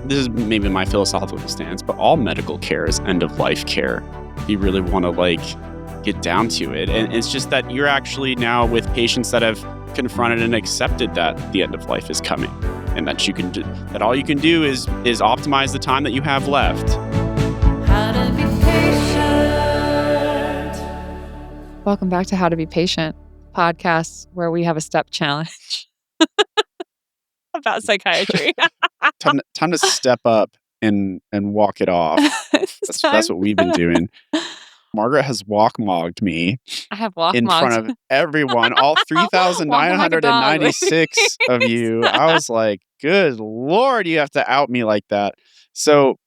this is maybe my philosophical stance, but all medical care is end-of-life care. You really want to like get down to it. And it's just that you're actually now with patients that have confronted and accepted that the end of life is coming, and that you can do, that all you can do is optimize the time that you have left. How to be patient. Welcome back to How to Be Patient, podcast where we have a step challenge about psychiatry. Time to step up and walk it off. That's what we've been doing. Margaret has walk-mogged me. I have walk-mogged in front of everyone, all 3,996 of you. I was like, good Lord, you have to out me like that. So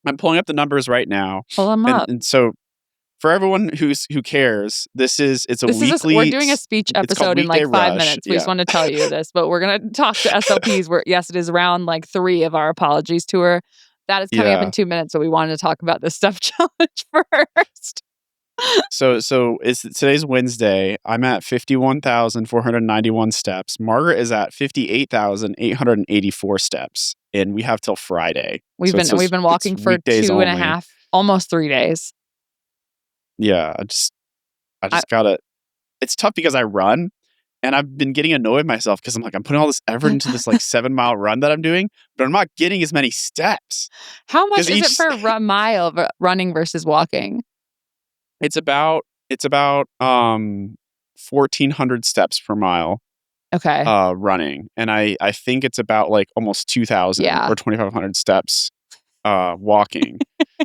I'm pulling up the numbers right now. Pull them up. And so for everyone who cares, we're doing a speech episode in like 5 minutes. We just want to tell you this, but we're going to talk to SLPs where, yes, it is round like 3 of our apologies tour. That is coming up in 2 minutes, so we wanted to talk about this step challenge first. So today's Wednesday. I'm at 51,491 steps. Margaret is at 58,884 steps, and we have till Friday. We've been walking for 2.5, almost 3 days. Yeah, I just gotta. It's tough because I run, and I've been getting annoyed with myself because I'm like, I'm putting all this effort into this like 7-mile run that I'm doing, but I'm not getting as many steps. How much is it for a mile running versus walking? It's about 1,400 steps per mile. Okay. Running, and I think it's about like almost 2,000 or 2,500 steps walking.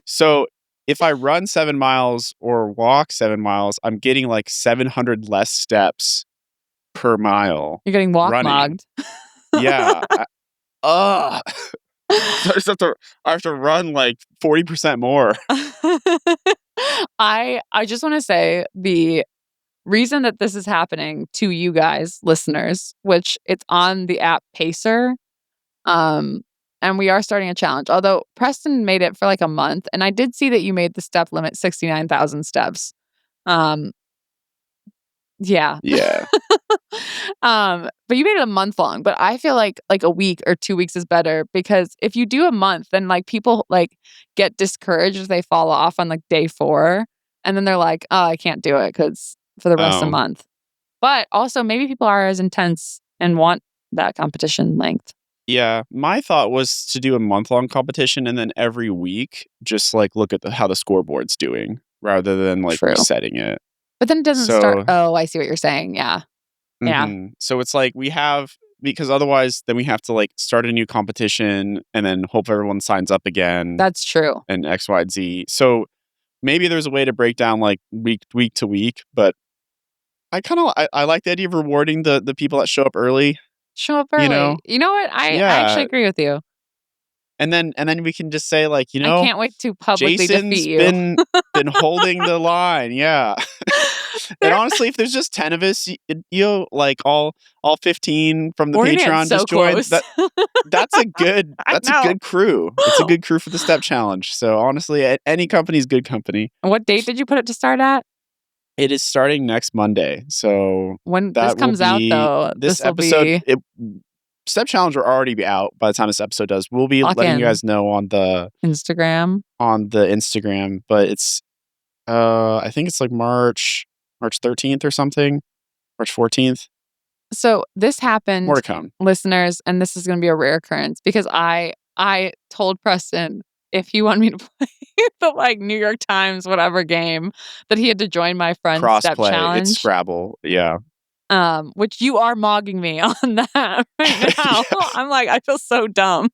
So if I run 7 miles or walk 7 miles, I'm getting like 700 less steps per mile. You're getting walk-mogged. Yeah. I have to run like 40% more. I just want to say the reason that this is happening to you guys, listeners, which it's on the app Pacer, and we are starting a challenge. Although Preston made it for like a month, and I did see that you made the step limit 69,000 steps. Yeah. But you made it a month long, but I feel like a week or 2 weeks is better, because if you do a month, then like people like get discouraged if they fall off on like day 4, and then they're like, oh, I can't do it because for the rest of the month. But also maybe people are as intense and want that competition length. Yeah, my thought was to do a month-long competition, and then every week just like look at how the scoreboard's doing rather than like resetting it. But then it doesn't start. Oh, I see what you're saying. Yeah. Yeah. Mm-hmm. So it's like because otherwise then we have to like start a new competition and then hope everyone signs up again. That's true. And X, Y, Z. So maybe there's a way to break down like week to week, but I like the idea of rewarding the people that show up early. Show up early. You know what? I actually agree with you. And then we can just say like, I can't wait to publicly defeat you. been holding the line. Yeah. And honestly, if there's just 10 of us, like all 15 from the Patreon just join. That's a good crew. It's a good crew for the step challenge. So honestly, any company's good company. And what date did you put it to start at? It is starting next Monday. So when this comes out, though, this episode, Step Challenge will already be out by the time this episode does. We'll be letting you guys know on the Instagram. But it's I think it's like March 13th or something. March 14th. So this happened, more to come, listeners, and this is going to be a rare occurrence because I told Preston if he wanted me to play the like New York Times whatever game that he had to join my friend's step challenge. It's Scrabble, yeah. Which you are mogging me on that right now. I'm like, I feel so dumb.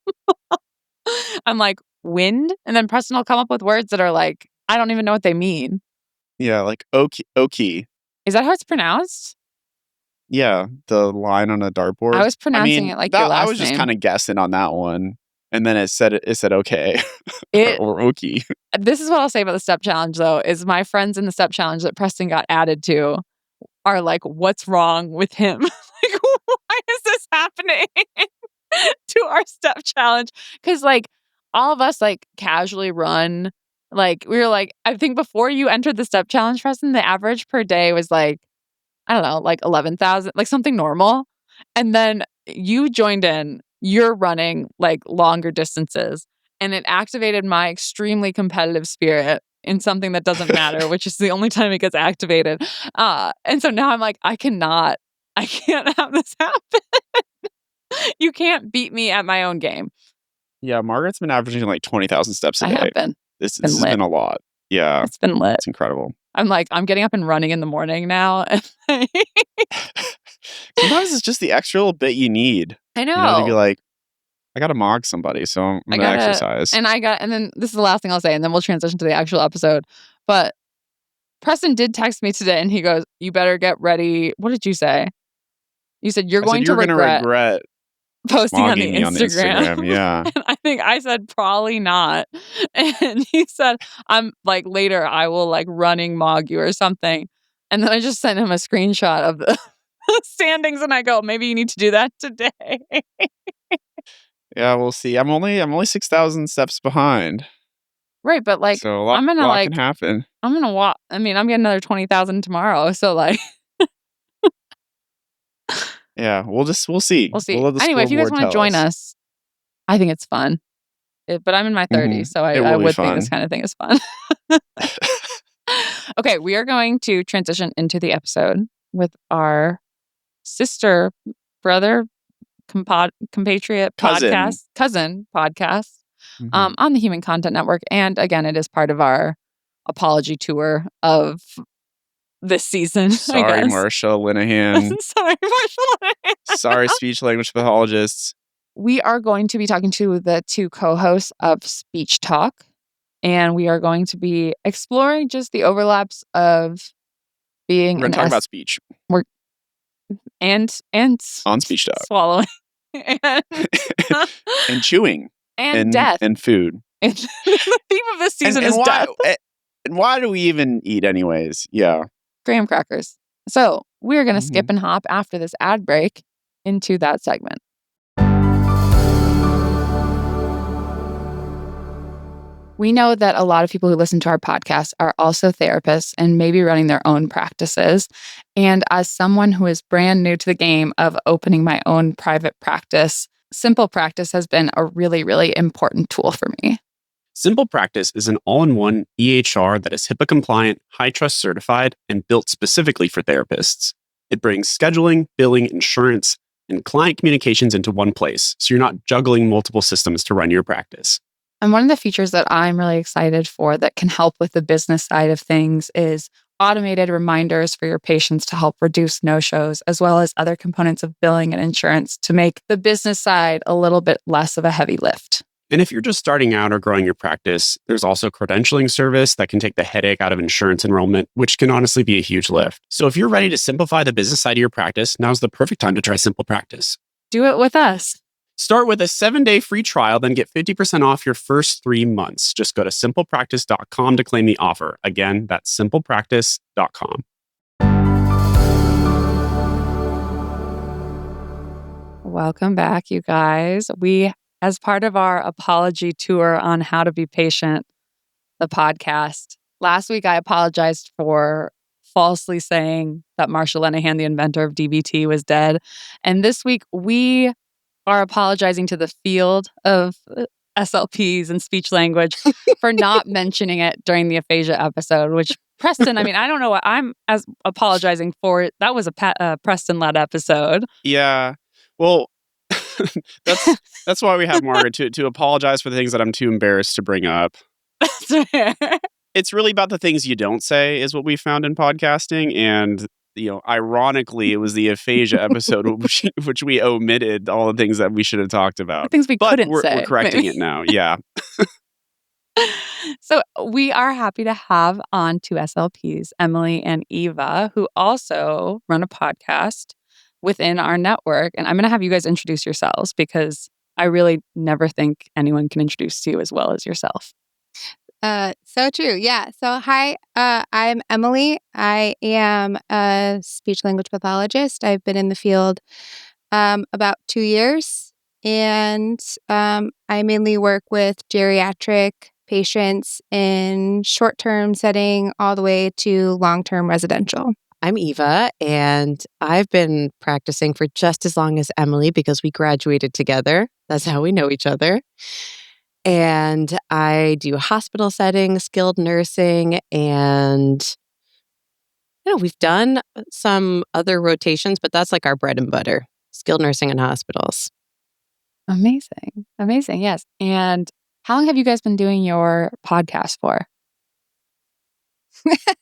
I'm like, wind? And then Preston will come up with words that are like, I don't even know what they mean. Yeah, like oki. Is that how it's pronounced? Yeah, the line on a dartboard. I was pronouncing it like your last name. I was just kind of guessing on that one. And then it said okay. Or oki. This is what I'll say about the step challenge, though, is my friends in the step challenge that Preston got added to are like, what's wrong with him? Like, why is this happening to our step challenge? Because like all of us like casually run. Like we were like, I think before you entered the step challenge, Preston, the average per day was like, I don't know, like 11,000, like something normal. And then you joined in you're running like longer distances. And it activated my extremely competitive spirit in something that doesn't matter, which is the only time it gets activated. And so now I'm like, I can't have this happen. You can't beat me at my own game. Yeah, Margaret's been averaging like 20,000 steps a day. I have been. This has been a lot. Yeah. It's been lit. It's incredible. I'm getting up and running in the morning now. Sometimes it's just the extra little bit you need. I know. To be like, I got to mog somebody, so I'm going to exercise. And then this is the last thing I'll say, and then we'll transition to the actual episode. But Preston did text me today, and he goes, "You better get ready." What did you say? You said you're going to regret posting on the Instagram. Yeah. And I think I said probably not. And he said, I'm like, later I will like running mog you or something. And then I just sent him a screenshot of the standings, and I go, maybe you need to do that today. Yeah, we'll see. I'm only 6,000 steps behind. Right, but like, so a lot can happen. I'm gonna walk. I mean, I'm getting another 20,000 tomorrow. So like, yeah, we'll see. We'll see. Anyway, if you guys want to join us, I think it's fun. But I'm in my 30s, so I would think this kind of thing is fun. Okay, we are going to transition into the episode with our sister, brother, compatriot cousin podcast on the Human Content Network. And again, it is part of our apology tour of this season. Sorry, Marsha Linehan. Sorry, Speech-Language Pathologists. We are going to be talking to the two co-hosts of Speech Talk, and we are going to be exploring just the overlaps of being. We're going to talk about speech. And on Speech Talk, swallowing, and chewing, and death, and food. And the theme of this season is death. And why do we even eat anyways? Yeah, graham crackers. So we're going to skip and hop after this ad break into that segment. We know that a lot of people who listen to our podcast are also therapists and maybe running their own practices. And as someone who is brand new to the game of opening my own private practice, SimplePractice has been a really, really important tool for me. SimplePractice is an all-in-one EHR that is HIPAA compliant, HITRUST certified, and built specifically for therapists. It brings scheduling, billing, insurance, and client communications into one place, so you're not juggling multiple systems to run your practice. And one of the features that I'm really excited for that can help with the business side of things is automated reminders for your patients to help reduce no-shows, as well as other components of billing and insurance to make the business side a little bit less of a heavy lift. And if you're just starting out or growing your practice, there's also a credentialing service that can take the headache out of insurance enrollment, which can honestly be a huge lift. So if you're ready to simplify the business side of your practice, now's the perfect time to try SimplePractice. Do it with us. Start with a 7-day free trial, then get 50% off your first 3 months. Just go to SimplePractice.com to claim the offer. Again, that's SimplePractice.com. Welcome back, you guys. As part of our apology tour on How to Be Patient, the podcast, last week I apologized for falsely saying that Marsha Linehan, the inventor of DBT, was dead. And this week we are apologizing to the field of SLPs and speech language for not mentioning it during the aphasia episode, which Preston, I mean, I don't know what I'm apologizing for. That was a Preston-led episode. Yeah. Well, that's why we have Margaret to apologize for the things that I'm too embarrassed to bring up. It's really about the things you don't say is what we found in podcasting. And, ironically, it was the aphasia episode, which we omitted all the things that we should have talked about. The things we couldn't say. We're correcting it now. Yeah. So we are happy to have on two SLPs, Emily and Eva, who also run a podcast within our network. And I'm going to have you guys introduce yourselves because I really never think anyone can introduce you as well as yourself. So true. Yeah. So hi, I'm Emily. I am a speech-language pathologist. I've been in the field about 2 years, and I mainly work with geriatric patients in short-term setting all the way to long-term residential. I'm Eva, and I've been practicing for just as long as Emily because we graduated together. That's how we know each other. And I do hospital settings, skilled nursing, and we've done some other rotations, but that's like our bread and butter, skilled nursing and hospitals. Amazing. Amazing. Yes. And how long have you guys been doing your podcast for?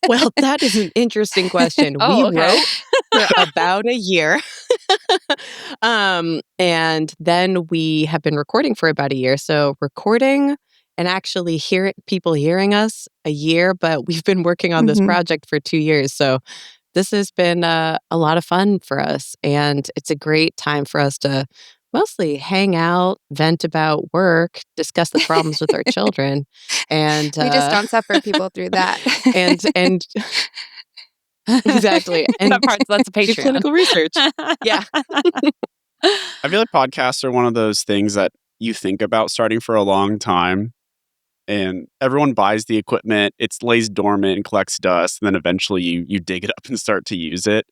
Well, that is an interesting question. Oh, We okay. wrote for about a year. And then we have been recording for about a year. So recording and actually people hearing us a year, but we've been working on this project for 2 years. So this has been a lot of fun for us. And it's a great time for us to mostly hang out, vent about work, discuss the problems with our children. And We just don't suffer people through that. and exactly. And that's a do Patreon. clinical research. Yeah. I feel like podcasts are one of those things that you think about starting for a long time, and everyone buys the equipment, it lays dormant and collects dust, and then eventually you dig it up and start to use it.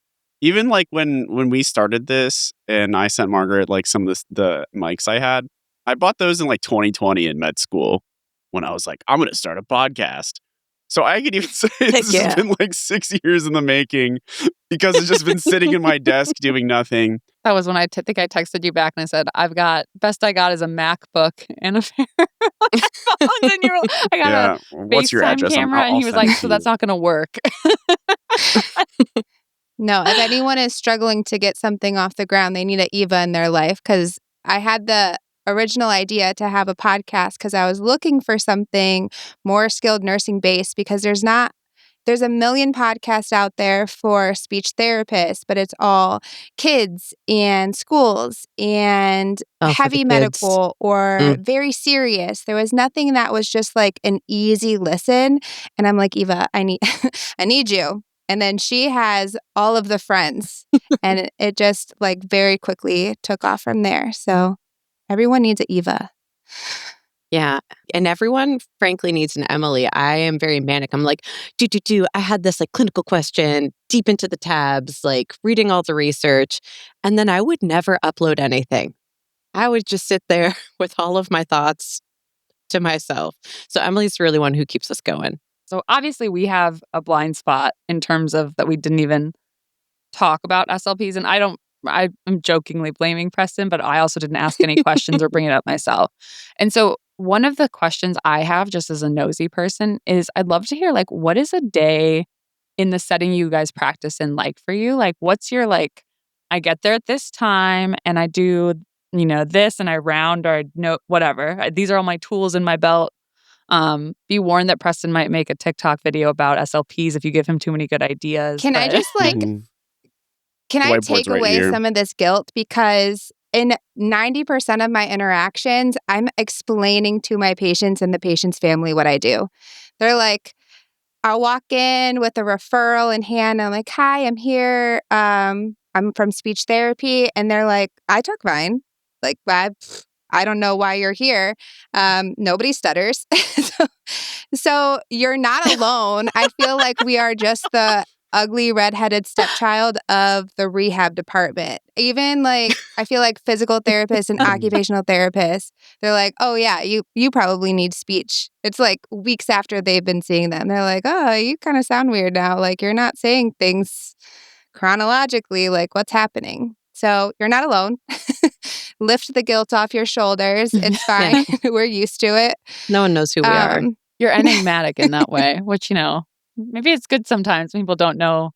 Even like when we started this and I sent Margaret like some of the mics I had, I bought those in like 2020 in med school when I was like, I'm gonna start a podcast. So I could even say this has been like 6 years in the making because it's just been sitting in my desk doing nothing. That was when I think I texted you back and I said, best I got is a MacBook and a pair of headphones. And I got a What's your FaceTime address? camera. And he was like, so that's not going to work. No, if anyone is struggling to get something off the ground, they need an Eva in their life, because I had the original idea to have a podcast because I was looking for something more skilled nursing based, because there's a million podcasts out there for speech therapists, but it's all kids and schools and heavy medical or very serious. There was nothing that was just like an easy listen. And I'm like, Eva, I need you. And then she has all of the friends, and it just like very quickly took off from there. So everyone needs an Eva. Yeah. And everyone, frankly, needs an Emily. I am very manic. I'm like, I had this like clinical question, deep into the tabs, like reading all the research. And then I would never upload anything. I would just sit there with all of my thoughts to myself. So Emily's really one who keeps us going. So obviously we have a blind spot in terms of that we didn't even talk about SLPs. And I'm jokingly blaming Preston, but I also didn't ask any questions or bring it up myself. And so one of the questions I have just as a nosy person is I'd love to hear, like, what is a day in the setting you guys practice in like for you? Like, what's your, like, I get there at this time and I do, this and I round or whatever. These are all my tools in my belt. Be warned that Preston might make a TikTok video about SLPs if you give him too many good ideas. Can I just can I take away some of this guilt? Because in 90% of my interactions, I'm explaining to my patients and the patient's family what I do. They're like, I'll walk in with a referral in hand. I'm like, hi, I'm here. I'm from speech therapy. And they're like, I talk fine. Like, I don't know why you're here. Nobody stutters. So you're not alone. I feel like we are just the ugly redheaded stepchild of the rehab department. Even like, I feel like physical therapists and occupational therapists, they're like, oh yeah, you probably need speech. It's like weeks after they've been seeing them. They're like, oh, you kind of sound weird now. Like you're not saying things chronologically, like what's happening. So you're not alone. Lift the guilt off your shoulders. It's fine. We're used to it. No one knows who we are. You're enigmatic in that way, which, maybe it's good sometimes. People don't know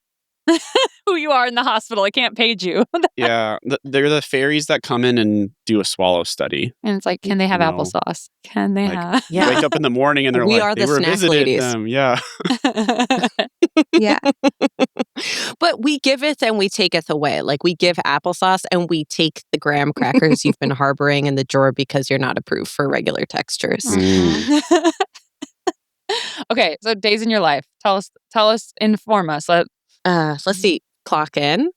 who you are in the hospital. I can't page you. Yeah. They're the fairies that come in and do a swallow study. And it's like, can they have applesauce? Can they have? Yeah. Wake up in the morning and they're we like, are they the were snack visited ladies. them. Yeah. Yeah. But we giveth and we taketh away. Like we give applesauce and we take the graham crackers you've been harboring in the drawer because you're not approved for regular textures. Okay, so days in your life. Tell us, inform us. Let's see. Clock in.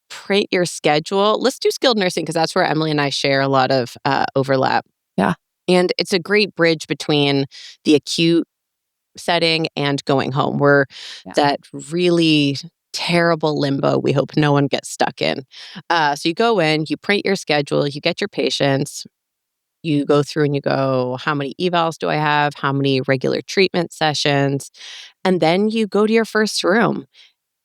Print your schedule. Let's do skilled nursing because that's where Emily and I share a lot of overlap. Yeah. And it's a great bridge between the acute setting and going home. We're that really terrible limbo we hope no one gets stuck in. So you go in, you print your schedule, you get your patients, you go through and you go, how many evals do I have? How many regular treatment sessions? And then you go to your first room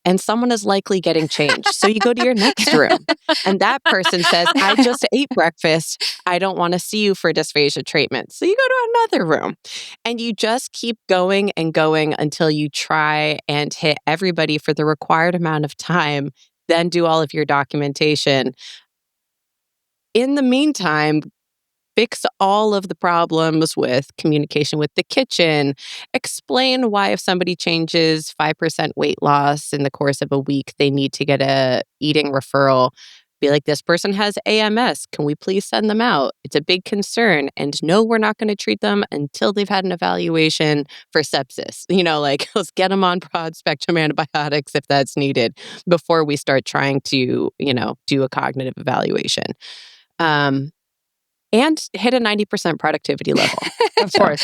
and someone is likely getting changed. So you go to your next room and that person says, I just ate breakfast. I don't want to see you for dysphasia treatment. So you go to another room and you just keep going and going until you try and hit everybody for the required amount of time, then do all of your documentation. In the meantime, fix all of the problems with communication with the kitchen, explain why if somebody changes 5% weight loss in the course of a week, they need to get a eating referral. Be like, this person has AMS. Can we please send them out? It's a big concern. And no, we're not going to treat them until they've had an evaluation for sepsis. Like, let's get them on broad spectrum antibiotics if that's needed before we start trying to, do a cognitive evaluation. And hit a 90% productivity level. Of course.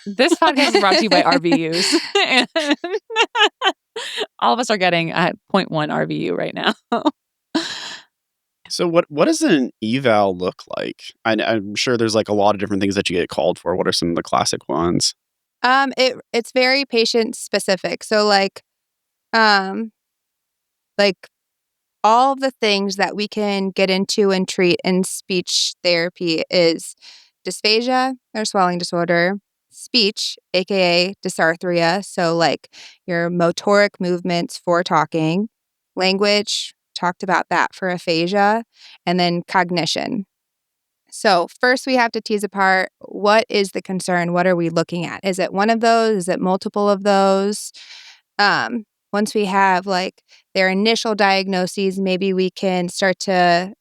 This podcast is brought to you by RVUs. And all of us are getting at 0.1 RVU right now. So what does an eval look like? I'm sure there's like a lot of different things that you get called for. What are some of the classic ones? It's very patient specific. So like all the things that we can get into and treat in speech therapy is dysphagia or swallowing disorder, speech, aka dysarthria, so like your motoric movements for talking, language, talked about that for aphasia, and then cognition. So first we have to tease apart, what is the concern? What are we looking at? Is it one of those? Is it multiple of those? Once we have like their initial diagnoses, maybe we can start to,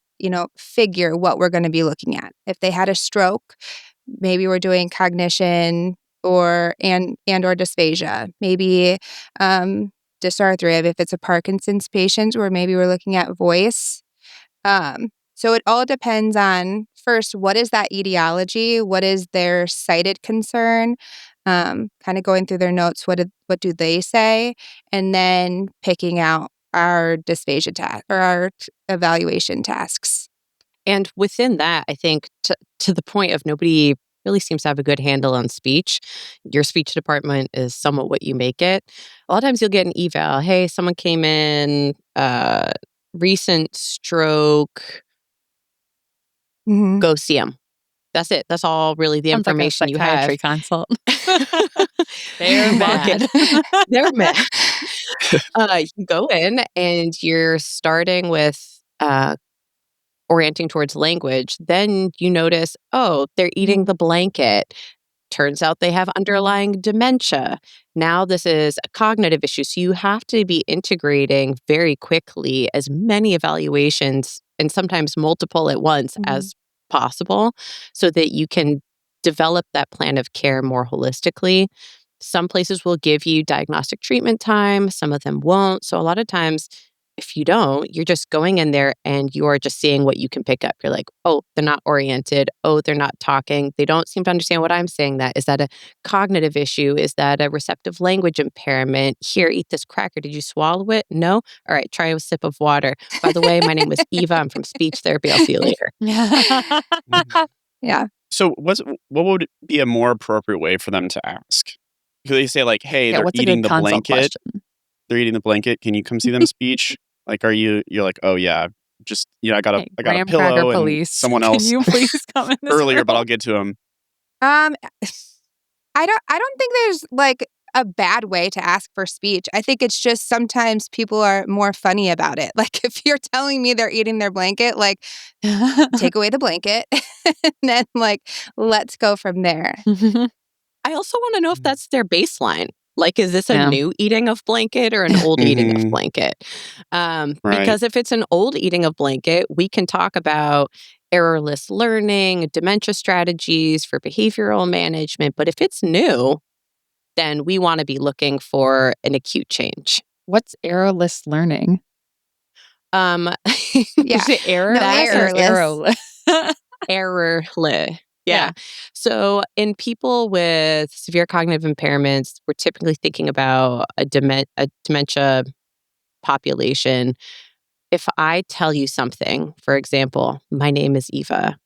figure what we're going to be looking at. If they had a stroke, maybe we're doing cognition or dysphagia. Maybe dysarthria. If it's a Parkinson's patient, or maybe we're looking at voice. So it all depends on, first, what is that etiology? What is their cited concern? Kind of going through their notes, what do they say? And then picking out our dysphagia task or our evaluation tasks. And within that, I think to the point of nobody really seems to have a good handle on speech. Your speech department is somewhat what you make it. A lot of times you'll get an eval. Hey, someone came in, recent stroke, go see them. That's it. That's all really the Sounds information like a you have. psychiatry consult. They're mad. They're mad. You go in and you're starting with orienting towards language. Then you notice, they're eating the blanket. Turns out they have underlying dementia. Now this is a cognitive issue. So you have to be integrating very quickly as many evaluations and sometimes multiple at once as possible so that you can develop that plan of care more holistically. Some places will give you diagnostic treatment time. Some of them won't. So a lot of times, if you don't, you're just going in there and you are just seeing what you can pick up. You're like, they're not oriented. They're not talking. They don't seem to understand what I'm saying. Is that a cognitive issue? Is that a receptive language impairment? Here, eat this cracker. Did you swallow it? No? All right, try a sip of water. By the way, my name is Eva. I'm from speech therapy. I'll see you later. Yeah. So what would be a more appropriate way for them to ask? Could they say like, hey, they're what's a eating good the consult blanket. question? They're eating the blanket. Can you come see them speech? Like, you're like, oh yeah, just, I got a Graham pillow Cracker and police. someone Can else you please come in this earlier, room? but I'll get to him. I don't think there's like a bad way to ask for speech. I think it's just sometimes people are more funny about it. Like if you're telling me they're eating their blanket, like take away the blanket and then like let's go from there. I also want to know if that's their baseline. Like, is this a Yeah. new eating of blanket or an old eating of blanket? Because if it's an old eating of blanket, we can talk about errorless learning, dementia strategies for behavioral management. But if it's new, then we want to be looking for an acute change. What's errorless learning? Yeah. Is it errorless or errorless. Errorless. Yeah. So in people with severe cognitive impairments, we're typically thinking about a dementia population, if I tell you something, for example, my name is Eva,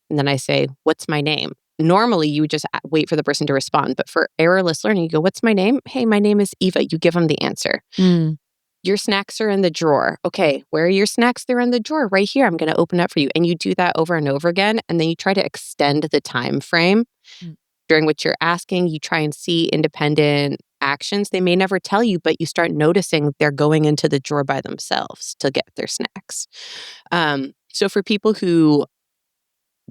and then I say, what's my name? Normally, you would just wait for the person to respond. But for errorless learning, you go, what's my name? Hey, my name is Eva. You give them the answer. Your snacks are in the drawer. Okay, where are your snacks? They're in the drawer right here. I'm going to open up for you. And you do that over and over again. And then you try to extend the time frame during which you're asking. You try and see independent actions. They may never tell you, but you start noticing they're going into the drawer by themselves to get their snacks. So for people who,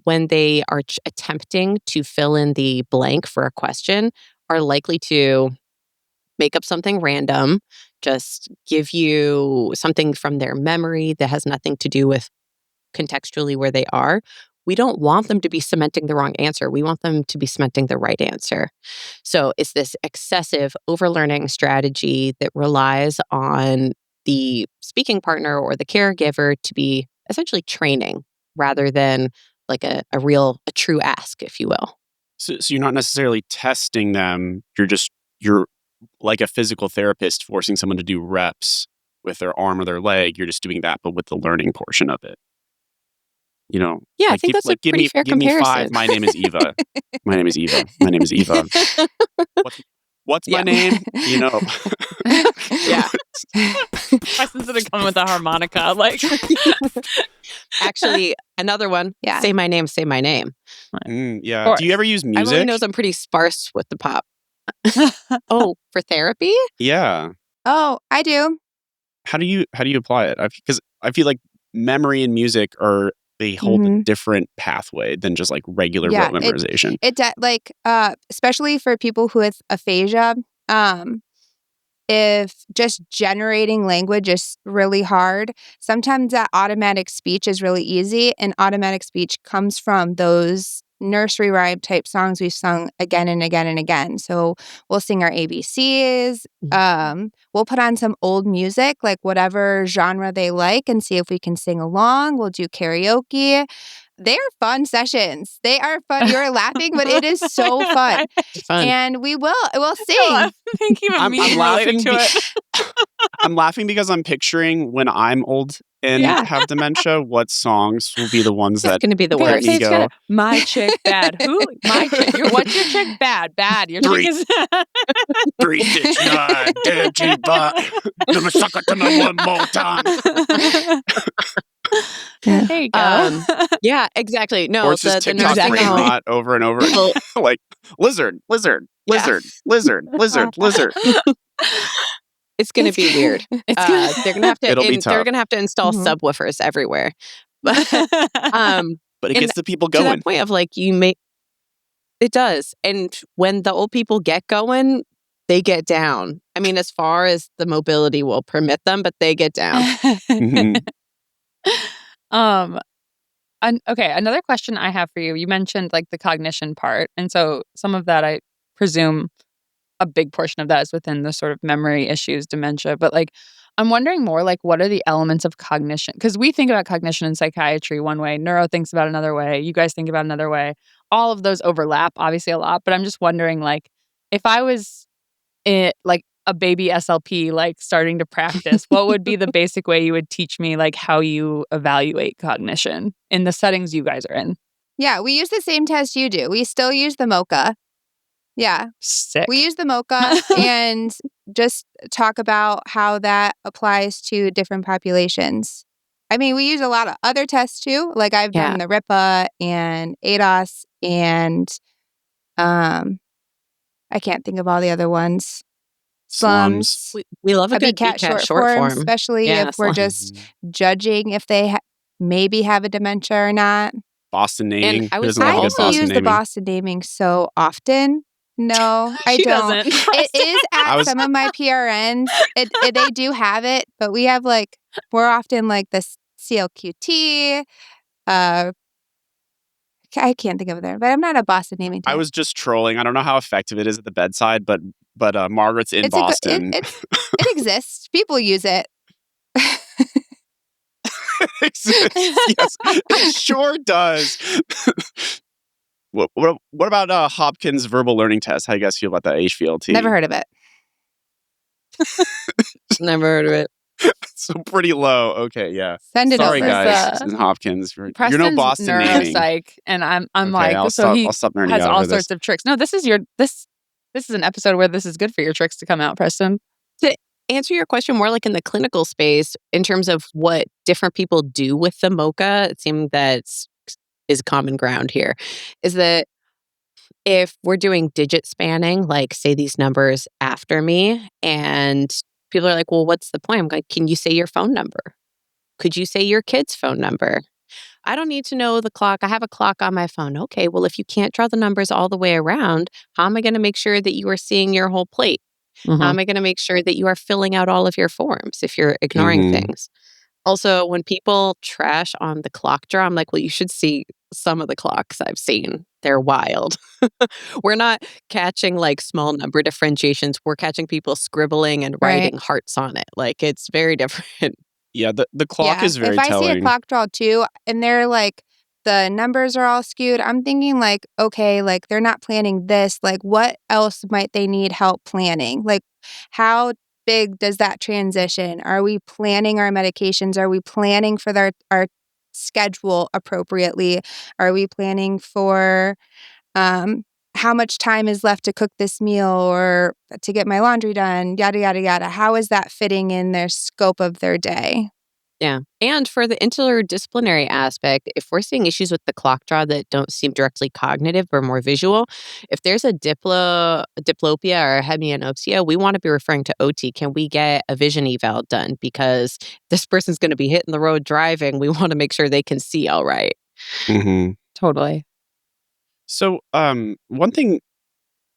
when they are attempting to fill in the blank for a question, are likely to make up something random, just give you something from their memory that has nothing to do with contextually where they are. We don't want them to be cementing the wrong answer. We want them to be cementing the right answer. So it's this excessive overlearning strategy that relies on the speaking partner or the caregiver to be essentially training rather than like a true ask, if you will. So you're not necessarily testing them. You're like a physical therapist forcing someone to do reps with their arm or their leg. You're just doing that, but with the learning portion of it. Yeah, I think that's a pretty fair comparison. Give me 5. My name is Eva. My name is Eva. My name is Eva. What's my name? Yeah. Questions that come with a harmonica, like. Actually, another one. Yeah. Say my name. Say my name. Yeah. Do you ever use music? Emily knows I'm pretty sparse with the pop. Oh, for therapy? Yeah. Oh, I do. How do you apply it? Because I feel like memory and music they hold a different pathway than just like regular rote memorization. Especially for people who have aphasia, if just generating language is really hard, sometimes that automatic speech is really easy, and automatic speech comes from those nursery rhyme type songs we've sung again and again and again. So we'll sing our ABCs. We'll put on some old music, like whatever genre they like, and see if we can sing along. We'll do karaoke. They are fun sessions. They are fun. You're laughing, but it is so fun. And we'll sing. I'm laughing to it. I'm laughing because I'm picturing when I'm old and have dementia, what songs will be the ones that going to be the worst. Go, my chick bad. Who? My chick. What's your chick bad? Bad. Your chick is 369 Digi Bot. Let me suck it to me one more time. There you go. Yeah, exactly. No, or it's just TikTok brain rot over and over. Like lizard. It's going to be weird. They're going to have to. It'll be tough. They're going to have to install subwoofers everywhere. But it gets the people going. To that point of like it does. And when the old people get going, they get down. I mean, as far as the mobility will permit them, but they get down. Okay, another question I have for you. You mentioned like the cognition part, and so some of that, I presume, a big portion of that is within the sort of memory issues, dementia. But like, I'm wondering more like, what are the elements of cognition? Because we think about cognition in psychiatry one way, neuro thinks about another way, you guys think about another way. All of those overlap, obviously, a lot. But I'm just wondering, like, if I was like a baby SLP, like starting to practice, what would be the basic way you would teach me, like how you evaluate cognition in the settings you guys are in? Yeah, we use the same test you do. We still use the MOCA. Yeah. Sick. We use the MOCA and just talk about how that applies to different populations. I mean, we use a lot of other tests too. Like I've done the RIPA and ADOS and I can't think of all the other ones. Slums. We love a good BCAT short form. Especially if we're just judging if they maybe have a dementia or not. Boston naming. I don't use the Boston naming so often. No, I don't. It is at some of my PRNs. They do have it, but we have we're often like the CLQT. I can't think of it there, but I'm not a Boston naming type. I was just trolling. I don't know how effective it is at the bedside, but Margaret's in Boston. It exists. People use it. It exists. Yes, it sure does. What about Hopkins verbal learning test? How do you guys feel about that HVLT? Never heard of it. Never heard of it. So pretty low. Okay, yeah. Send it Sorry, over. guys, in Hopkins. You're no Preston's Boston naming. neuropsych, and I'm Okay, like, I'll so he stop nerding has out all over this. sorts of tricks. No, this is an episode where this is good for your tricks to come out, Preston. To answer your question more like in the clinical space, in terms of what different people do with the MOCA, it seems that is common ground here, is that if we're doing digit spanning, like say these numbers after me, and people are like, well, what's the point? I'm like, can you say your phone number? Could you say your kid's phone number? I don't need to know the clock. I have a clock on my phone. Okay, well, if you can't draw the numbers all the way around, how am I going to make sure that you are seeing your whole plate? How am I going to make sure that you are filling out all of your forms if you're ignoring things? Also, when people trash on the clock draw, I'm like, well, you should see some of the clocks I've seen. They're wild. We're not catching like small number differentiations. We're catching people scribbling and writing hearts on it. Like, it's very different. Yeah, the clock is very if I telling. see a clock draw too, and they're like, the numbers are all skewed, I'm thinking like, okay, like they're not planning this. Like, what else might they need help planning? Like, how big does that transition? Are we planning our medications? Are we planning for our schedule appropriately? Are we planning for how much time is left to cook this meal or to get my laundry done? Yada, yada, yada. How is that fitting in their scope of their day? Yeah. And for the interdisciplinary aspect, if we're seeing issues with the clock draw that don't seem directly cognitive or more visual, if there's a diplopia or hemianopsia, we want to be referring to OT. Can we get a vision eval done? Because this person's going to be hitting the road driving. We want to make sure they can see all right. Totally. So, one thing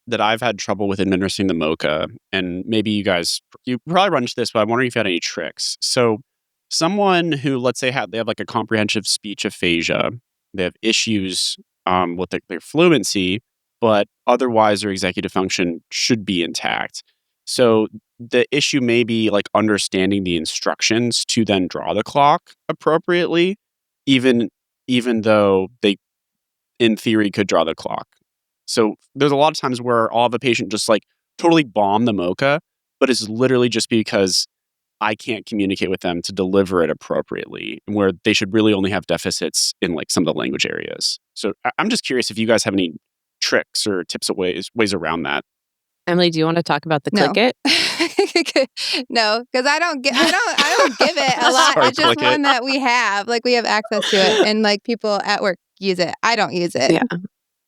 that I've had trouble with administering the MOCA, and maybe you probably run into this, but I'm wondering if you had any tricks. So, someone who, let's say, they have like a comprehensive speech aphasia, they have issues with their fluency, but otherwise their executive function should be intact. So, the issue may be like understanding the instructions to then draw the clock appropriately, even though they, in theory, could draw the clock. So there's a lot of times where I'll have a patient just like totally bomb the MOCA, but it's literally just because I can't communicate with them to deliver it appropriately, where they should really only have deficits in like some of the language areas. So I'm just curious if you guys have any tricks or tips of ways around that. Emily, do you want to talk about the click it? No, because I don't give it a lot. Sorry, It's just click it. one that we have. Like, we have access to it, and like people at work use it. I don't use it. Yeah.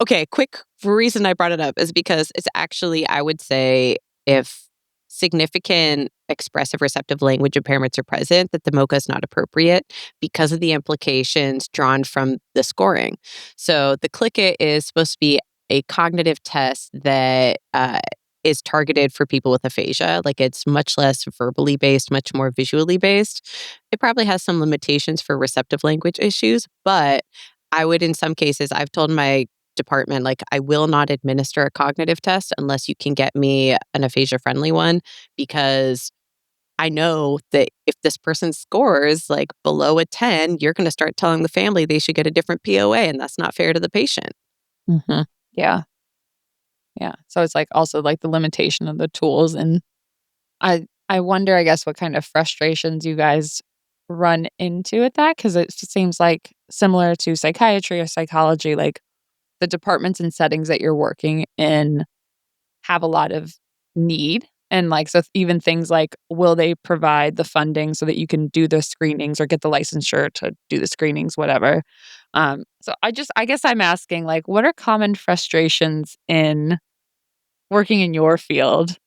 Okay, quick reason I brought it up is because it's actually, I would say, if significant expressive receptive language impairments are present, that the MOCA is not appropriate because of the implications drawn from the scoring. So the click it is supposed to be a cognitive test that is targeted for people with aphasia. Like, it's much less verbally based, much more visually based. It probably has some limitations for receptive language issues, but I would, in some cases, I've told my department, like, I will not administer a cognitive test unless you can get me an aphasia-friendly one, because I know that if this person scores like below a 10, you're going to start telling the family they should get a different POA, and that's not fair to the patient. Yeah. Yeah. So it's like also like the limitation of the tools. And I wonder, I guess, what kind of frustrations you guys run into at that, because it just seems like similar to psychiatry or psychology, like the departments and settings that you're working in have a lot of need. And like, so even things like, will they provide the funding so that you can do the screenings or get the licensure to do the screenings, whatever. So I guess I'm asking, like, what are common frustrations in working in your field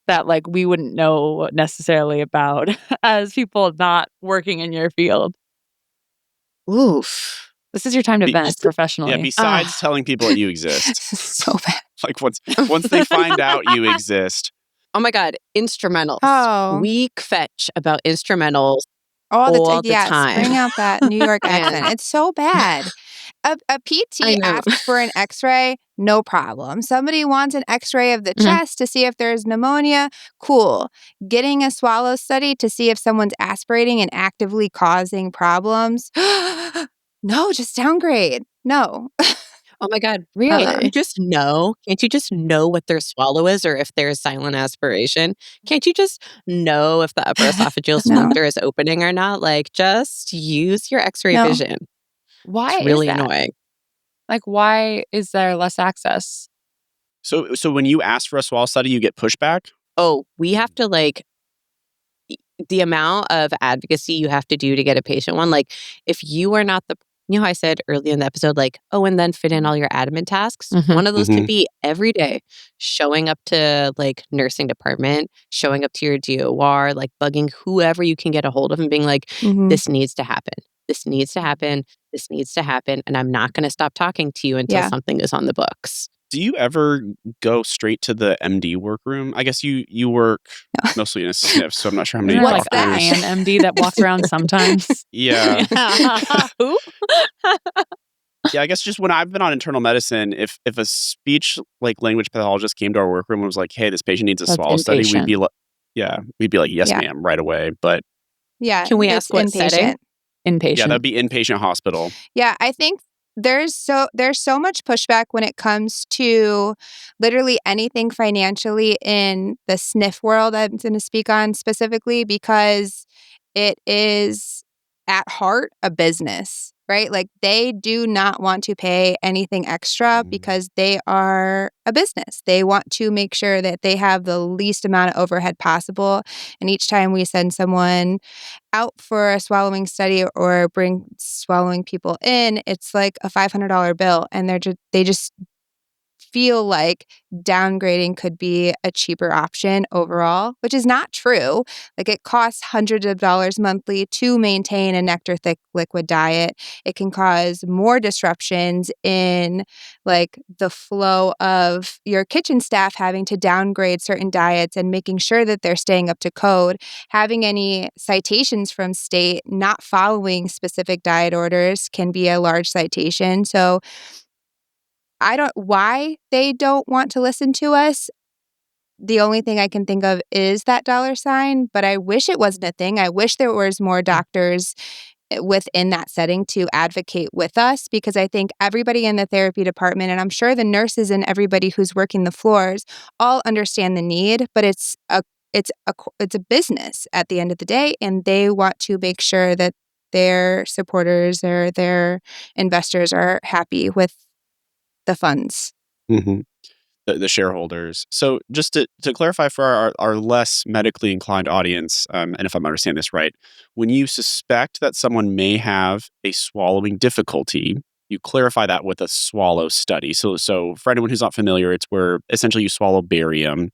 that like we wouldn't know necessarily about as people not working in your field? Oof. This is your time to vent professionally. Yeah, besides telling people that you exist. So bad. Like, once they find out you exist. Oh my God, instrumentals. Oh. We fetch about instrumentals All the yes, time. Bring out that New York accent. It's so bad. A PT asks for an x-ray, no problem. Somebody wants an x-ray of the chest to see if there's pneumonia, cool. Getting a swallow study to see if someone's aspirating and actively causing problems, no, just downgrade. No. Oh my God. Really? Can't you just know? Can't you just know what their swallow is or if there's silent aspiration? Can't you just know if the upper esophageal No. sphincter is opening or not? Like, just use your x-ray No. vision. Why It's really is that? annoying. Like, why is there less access? So when you ask for a swallow study, you get pushback? Oh, we have to the amount of advocacy you have to do to get a patient one. Like, if you are not how I said earlier in the episode, like, oh, and then fit in all your admin tasks. Mhm. One of those could Mhm. be every day showing up to like nursing department, showing up to your DOR, like bugging whoever you can get a hold of and being like, Mhm. this needs to happen. This needs to happen. This needs to happen. And I'm not going to stop talking to you until Yeah. something is on the books. Do you ever go straight to the MD workroom? I guess you work No. mostly in a SNF, so I'm not sure how Isn't many there like doctors. an MD that walks around sometimes? Yeah. Who? Yeah, I guess just when I've been on internal medicine, if a speech language pathologist came to our workroom and was like, "Hey, this patient needs a That's swallow study," we'd be inpatient. like, yes, Yeah. ma'am, right away. But Yeah. Can we it's ask what inpatient. setting? Inpatient. yeah, that'd be inpatient hospital. Yeah, I think there's so much pushback when it comes to literally anything financially in the SNF world I'm going to speak on specifically because it is at heart a business, right? Like they do not want to pay anything extra Mhm. because they are a business. They want to make sure that they have the least amount of overhead possible. And each time we send someone out for a swallowing study or bring swallowing people in, it's like a $500 bill, and they just feel like downgrading could be a cheaper option overall, which is not true. Like it costs hundreds of dollars monthly to maintain a nectar thick liquid diet. It can cause more disruptions in like the flow of your kitchen staff having to downgrade certain diets and making sure that they're staying up to code. Having any citations from state not following specific diet orders can be a large citation. So why they don't want to listen to us. The only thing I can think of is that dollar sign, but I wish it wasn't a thing. I wish there was more doctors within that setting to advocate with us because I think everybody in the therapy department, and I'm sure the nurses and everybody who's working the floors all understand the need, but it's a business at the end of the day, and they want to make sure that their supporters or their investors are happy with the funds. Mhm. The shareholders. So just to clarify for our less medically inclined audience, and if I'm understanding this right, when you suspect that someone may have a swallowing difficulty, you clarify that with a swallow study. So for anyone who's not familiar, it's where essentially you swallow barium.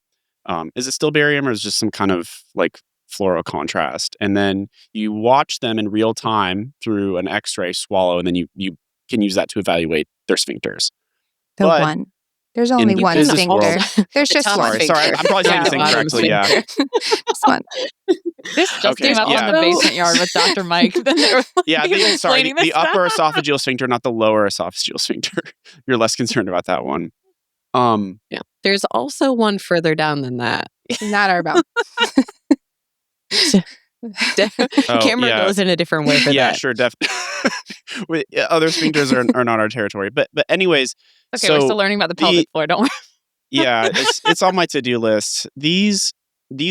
Is it still barium or is it just some kind of like fluoro contrast? And then you watch them in real time through an X-ray swallow, and then you can use that to evaluate their sphincters. The But one. There's in only the one business sphincter. world, There's The just top one. sorry, I'm probably saying Yeah, this incorrectly. Yeah. Just one. This just Okay, came up on yeah. the basement yard with Dr. Mike. Then they were Yeah, he was explaining the this upper stuff. esophageal sphincter, not the lower esophageal sphincter. You're less concerned about that one. Yeah. There's also one further down than that. Not our belt. Camera yeah. goes in a different way for Yeah, that. sure, other sphincters are not our territory. But anyways, Okay, we're still learning about the pelvic floor. Don't worry. yeah, it's on my to-do list. These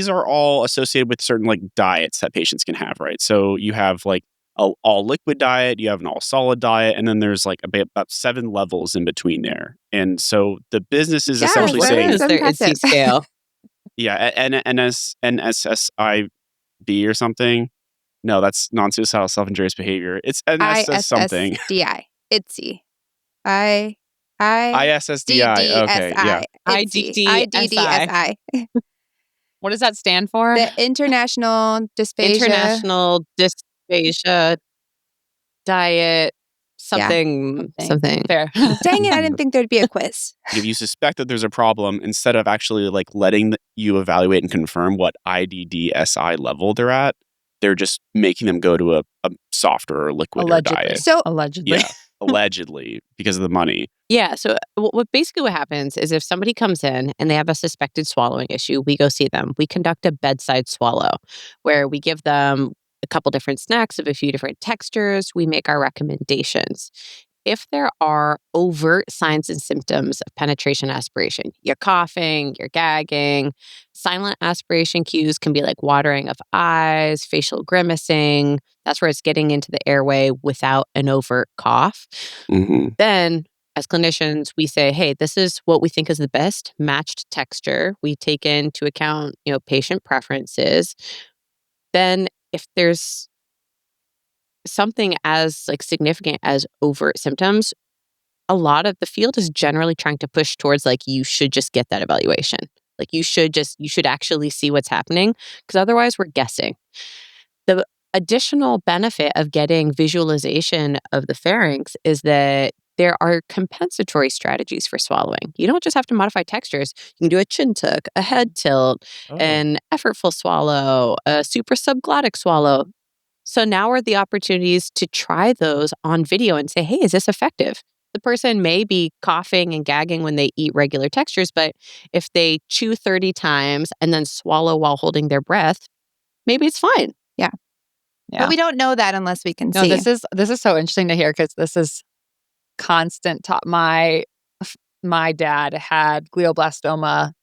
are all associated with certain like diets that patients can have, right? So you have like a all liquid diet, you have an all solid diet, and then there's like about 7 levels in between there. And so the business is Yeah, essentially that saying, is Is their impressive. IDSI scale? yeah, NSSIB or something. No, that's non-suicidal self-injurious behavior. It's NSS something. ISSDI. ITSI. ISSDI. Okay, yeah. IDDSI. IDDSI. What does that stand for? The International Dysphasia. International Dysphasia Diet something. Fair. Dang it, I didn't think there'd be a quiz. If you suspect that there's a problem, instead of actually like letting you evaluate and confirm what IDDSI level they're at, they're just making them go to a softer or liquid Allegedly. diet. So Allegedly. Yeah, allegedly, because of the money. Yeah. So what basically what happens is if somebody comes in and they have a suspected swallowing issue, we go see them. We conduct a bedside swallow where we give them a couple different snacks of a few different textures. We make our recommendations. if there are overt signs and symptoms of penetration aspiration, you're coughing, you're gagging, silent aspiration cues can be like watering of eyes, facial grimacing. That's where it's getting into the airway without an overt cough. Then, as clinicians, we say, hey, this is what we think is the best matched texture. We take into account, patient preferences. Then, if there's something as like significant as overt symptoms, a lot of the field is generally trying to push towards like you should just get that evaluation. Like you should actually see what's happening, because otherwise we're guessing. The additional benefit of getting visualization of the pharynx is that there are compensatory strategies for swallowing. You don't just have to modify textures. You can do a chin tuck, a head tilt, an effortful swallow, a suprasubglottic swallow. So now are the opportunities to try those on video and say, hey, is this effective? The person may be coughing and gagging when they eat regular textures, but if they chew 30 times and then swallow while holding their breath, maybe it's fine. Yeah. Yeah. But we don't know that unless we can No, see. this is so interesting to hear, because this is constant. My dad had glioblastoma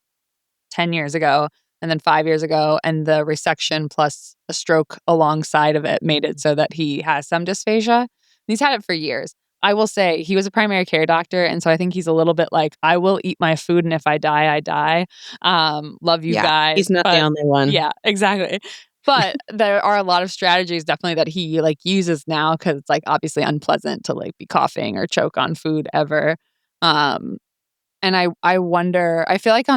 10 years ago, and then 5 years ago, and the resection plus a stroke alongside of it made it so that he has some dysphasia. And he's had it for years. I will say he was a primary care doctor, and so I think he's a little bit like, I will eat my food, and if I die, I die. Love you guys. He's not the only one. Yeah, exactly. But there are a lot of strategies definitely that he like uses now, because it's like obviously unpleasant to like be coughing or choke on food ever. And I wonder, I feel like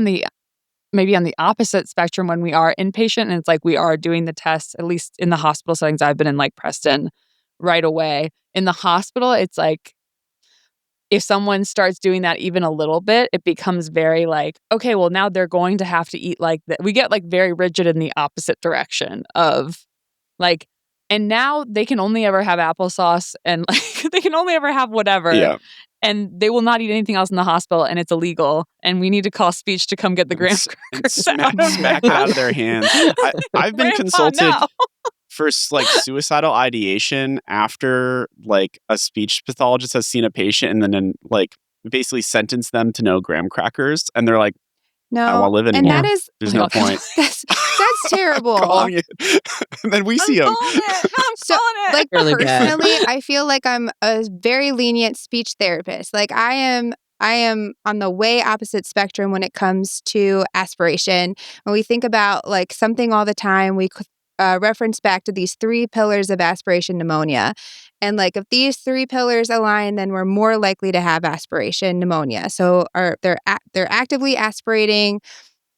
maybe on the opposite spectrum, when we are inpatient and it's like we are doing the tests, at least in the hospital settings, I've been in like Preston right away. In the hospital, it's like if someone starts doing that even a little bit, it becomes very like, okay, well, now they're going to have to eat like that. We get like very rigid in the opposite direction of like, and now they can only ever have applesauce, and like they can only ever have whatever. Yeah. And they will not eat anything else in the hospital, and it's illegal. And we need to call speech to come get the graham crackers smack it out of their hands. I've been Grandpa, consulted no. for like suicidal ideation after like a speech pathologist has seen a patient and then like basically sentenced them to no graham crackers, and they're like, I don't want to live and anymore. that is There's no point. that's terrible. Calling it. And then we see them. So, like Really bad. personally, I feel like I'm a very lenient speech therapist. Like I am on the way opposite spectrum when it comes to aspiration. When we think about like something all the time, we reference back to these 3 pillars of aspiration pneumonia. And like if these 3 pillars align, then we're more likely to have aspiration pneumonia. So they're actively aspirating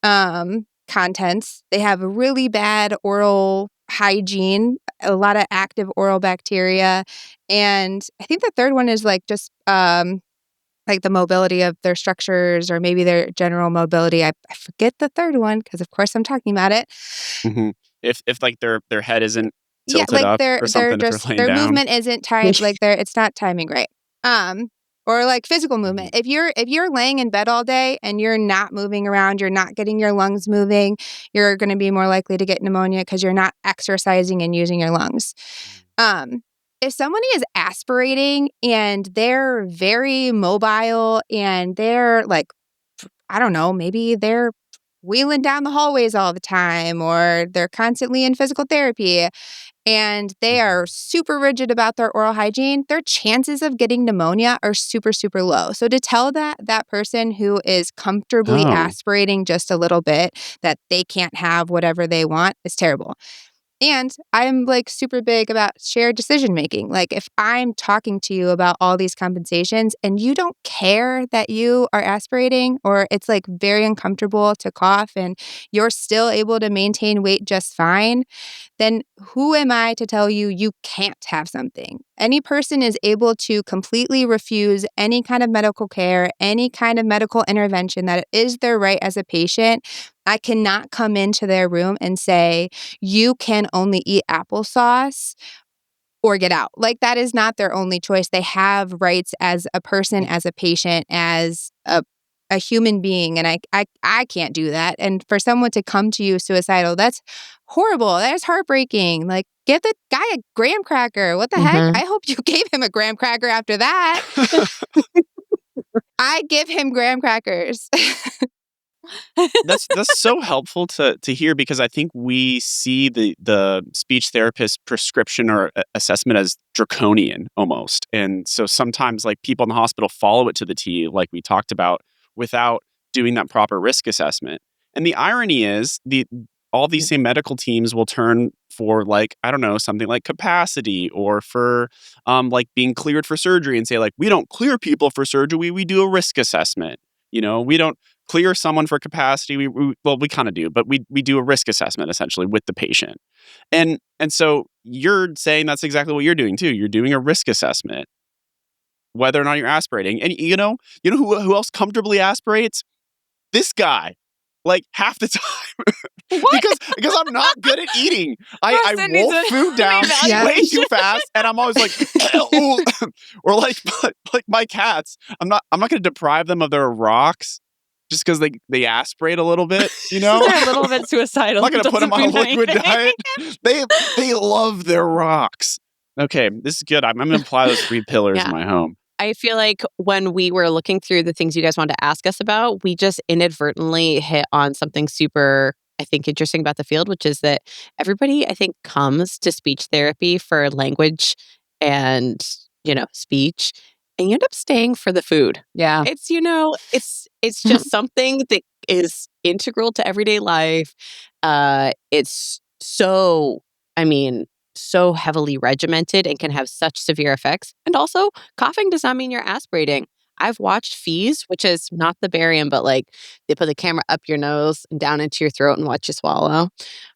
contents. They have really bad oral hygiene, a lot of active oral bacteria. And I think the third one is like just like the mobility of their structures, or maybe their general mobility. I forget the third one because of course I'm talking about it. Mm-hmm. If like their head isn't tilted like up they're or something, just if they're laying their down. movement isn't timed, like it's not timing right. Or like physical movement. If you're laying in bed all day and you're not moving around, you're not getting your lungs moving, you're going to be more likely to get pneumonia because you're not exercising and using your lungs. If somebody is aspirating and they're very mobile and they're like, I don't know, maybe they're wheeling down the hallways all the time, or they're constantly in physical therapy, and they are super rigid about their oral hygiene, their chances of getting pneumonia are super, super low. So to tell that person who is comfortably aspirating just a little bit that they can't have whatever they want is terrible. And I'm like super big about shared decision making. Like if I'm talking to you about all these compensations and you don't care that you are aspirating, or it's like very uncomfortable to cough and you're still able to maintain weight just fine, then who am I to tell you you can't have something? Any person is able to completely refuse any kind of medical care, any kind of medical intervention that is their right as a patient. I cannot come into their room and say, you can only eat applesauce or get out. Like that is not their only choice. They have rights as a person, as a patient, as a a human being, and I can't do that. And for someone to come to you suicidal, that's horrible. That is heartbreaking. Like, give the guy a graham cracker. What the heck? I hope you gave him a graham cracker after that. I give him graham crackers. That's so helpful to hear, because I think we see the speech therapist prescription or assessment as draconian almost. And so sometimes like people in the hospital follow it to the T, like we talked about, without doing that proper risk assessment. And the irony is all these same medical teams will turn for, like, I don't know, something like capacity, or for like being cleared for surgery, and say like, we don't clear people for surgery, we do a risk assessment. We don't clear someone for capacity. We kind of do, but we do a risk assessment essentially with the patient. And so you're saying that's exactly what you're doing too. You're doing a risk assessment, whether or not you're aspirating. And you know who else comfortably aspirates? This guy, like half the time. because I'm not good at eating. I wolf food down way too fast, and I'm always like, or like my cats. I'm not going to deprive them of their rocks just because they aspirate a little bit. They're a little bit suicidal. I'm not going to put them on a liquid diet. They love their rocks. Okay, this is good. I'm going to apply those 3 pillars in my home. I feel like when we were looking through the things you guys wanted to ask us about, we just inadvertently hit on something super, I think, interesting about the field, which is that everybody, I think, comes to speech therapy for language and, speech, and you end up staying for the food. Yeah. It's, it's just something that is integral to everyday life. It's so heavily regimented and can have such severe effects. And also, coughing does not mean you're aspirating. I've watched FEES, which is not the barium, but like they put the camera up your nose and down into your throat and watch you swallow.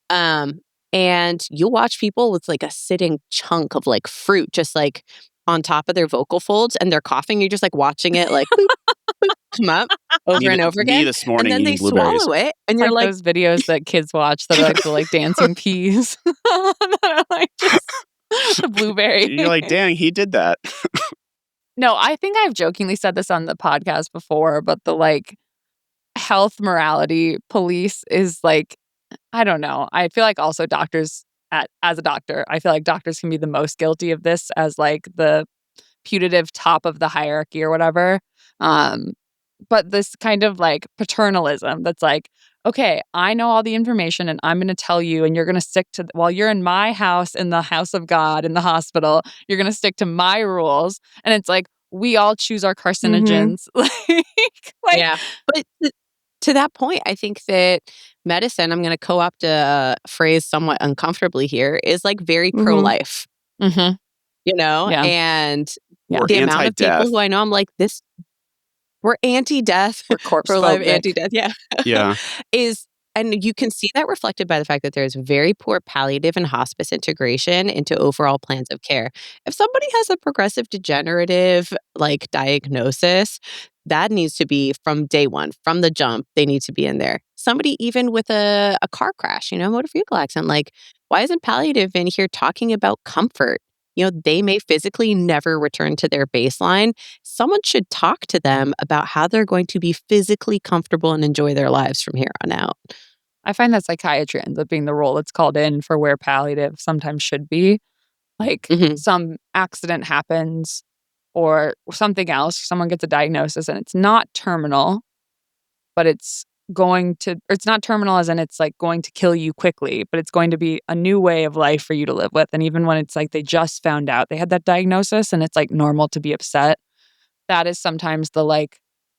And you'll watch people with like a sitting chunk of like fruit just like on top of their vocal folds, and they're coughing. You're just like watching it like boop, boop, come up over and over again. This morning, and then they swallow it, and you're like those videos that kids watch that are like the dancing peas. That are like just the blueberry. You're like, dang, he did that. No, I think I've jokingly said this on the podcast before, but the health morality police is like, I don't know. I feel like also doctors, as a doctor, I feel like doctors can be the most guilty of this as like the putative top of the hierarchy or whatever. But this kind of like paternalism that's like, okay, I know all the information and I'm going to tell you, and you're going to stick to, while you're in my house, in the house of God, in the hospital, you're going to stick to my rules. And it's like, we all choose our carcinogens. Yeah. But to that point, I think that medicine, I'm going to co-opt a phrase somewhat uncomfortably here, is like very pro-life. Mm-hmm. And We're the amount of people who I know, I'm like, we're anti-death. We're corpse pro-life, phobic. anti-death. Yeah. Yeah. And you can see that reflected by the fact that there's very poor palliative and hospice integration into overall plans of care. If somebody has a progressive degenerative diagnosis, that needs to be from day one, from the jump, they need to be in there. Somebody even with a car crash, motor vehicle accident, why isn't palliative in here talking about comfort? They may physically never return to their baseline. Someone should talk to them about how they're going to be physically comfortable and enjoy their lives from here on out. I find that psychiatry ends up being the role that's called in for where palliative sometimes should be. Some accident happens or something else, someone gets a diagnosis and it's not terminal, but it's not terminal as in it's going to kill you quickly, but it's going to be a new way of life for you to live with. And even when it's they just found out they had that diagnosis and it's normal to be upset, that is sometimes the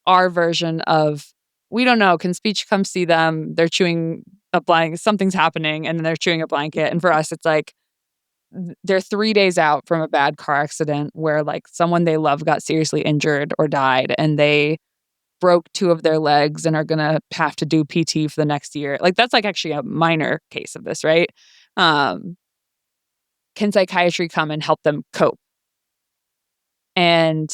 our version of, we don't know, can speech come see them? They're chewing a blanket, something's happening, and then they're chewing a blanket. And for us, it's they're 3 days out from a bad car accident where someone they love got seriously injured or died, and they broke 2 of their legs and are going to have to do PT for the next year. That's actually a minor case of this, right? Can psychiatry come and help them cope? And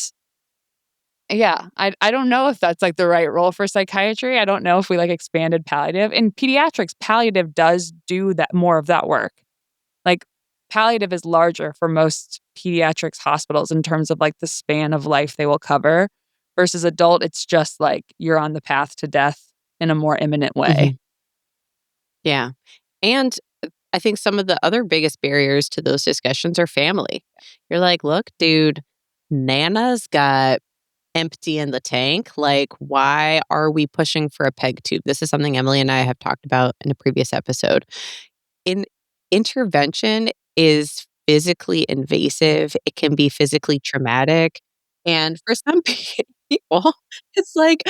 yeah, I don't know if that's the right role for psychiatry. I don't know if we expanded palliative. In pediatrics, palliative does do that, more of that work. Palliative is larger for most pediatrics hospitals in terms of the span of life they will cover. versus adult, it's just like you're on the path to death in a more imminent way. Mm-hmm. Yeah. And I think some of the other biggest barriers to those discussions are family. You're like, look, dude, Nana's got empty in the tank. Like, why are we pushing for a peg tube? This is something Emily and I have talked about in a previous episode. Intervention is physically invasive. It can be physically traumatic. And for some people, it's like,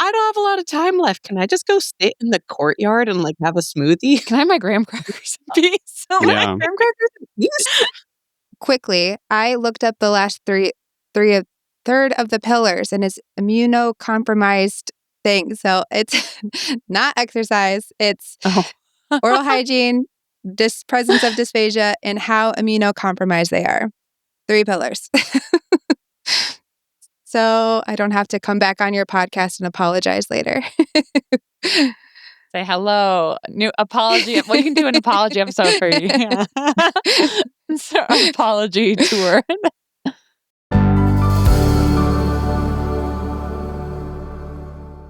I don't have a lot of time left. Can I just go sit in the courtyard and like have a smoothie? Can I have my graham crackers in peace? Yeah. Graham crackers in peace? Quickly, I looked up the last third of the pillars, and it's immunocompromised thing. So it's not exercise. It's oral hygiene, presence of dysphasia, and how immunocompromised they are. 3 pillars. So I don't have to come back on your podcast and apologize later. Say hello. New apology. We can do an apology episode for you. Yeah. So, apology tour.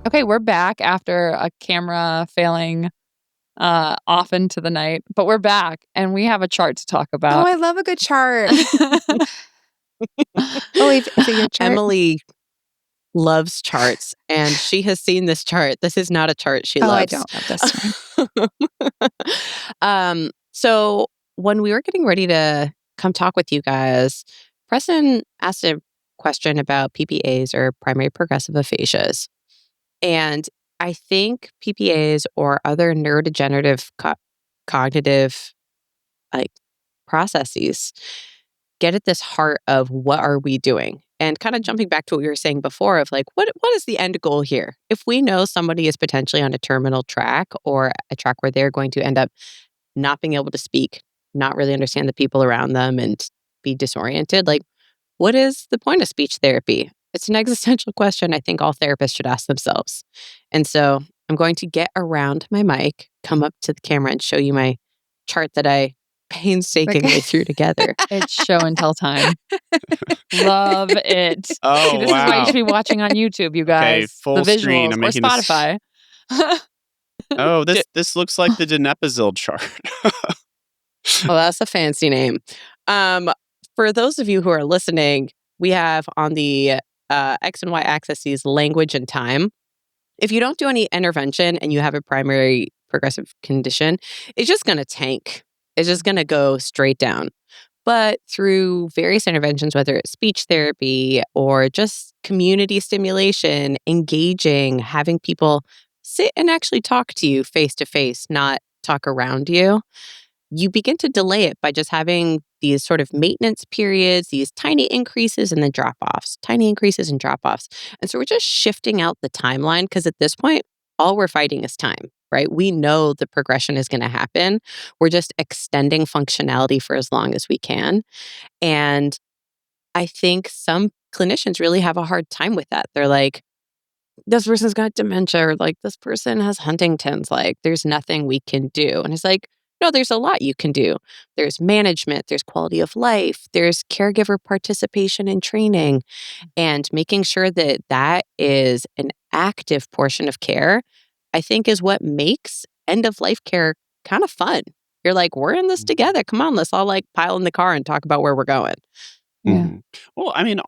Okay, we're back after a camera failing off into the night, but we're back and we have a chart to talk Oh, about. I love a good chart. Oh, is it your chart? Emily loves charts, and she has seen this chart. This is not a chart she loves. I don't love this. So when we were getting ready to come talk with you guys, Preston asked a question about PPAs, or primary progressive aphasias. And I think PPAs or other neurodegenerative cognitive like processes get at this heart of what are we doing? And kind of jumping back to what we were saying before of like, what is the end goal here? If we know somebody is potentially on a terminal track, or a track where they're going to end up not being able to speak, not really understand the people around them, and be disoriented, like, what is the point of speech therapy? It's an existential question I think all therapists should ask themselves. And so I'm going to get around my mic, come up to the camera, and show you my chart that I painstakingly threw together. It's show and tell time. Love it. Oh, See, this is why you should be watching on YouTube, you guys. Okay, full the visuals, screen. I'm or making this- Spotify. Oh, this looks like the Donepezil chart. Well, that's a fancy name. For those of you who are listening, we have on the X and Y axes language and time. If you don't do any intervention and you have a primary progressive condition, it's just going to tank. It's just going to go straight down. But through various interventions, whether it's speech therapy or just community stimulation, engaging, having people sit and actually talk to you face to face, not talk around you, you begin to delay it by just having these sort of maintenance periods, these tiny increases and then drop-offs, tiny increases and drop-offs. And so we're just shifting out the timeline, because at this point, all we're fighting is time, right? We know the progression is going to happen. We're just extending functionality for as long as we can. And I think some clinicians really have a hard time with that. They're like, this person's got dementia, or like, this person has Huntington's, like, there's nothing we can do. And it's like, no, there's a lot you can do. There's management, there's quality of life, there's caregiver participation and training, and making sure that that is an active portion of care, I think is what makes end-of-life care kind of fun. You're like, we're in this together. Come on, let's all like pile in the car and talk about where we're going. Yeah. Well, I mean,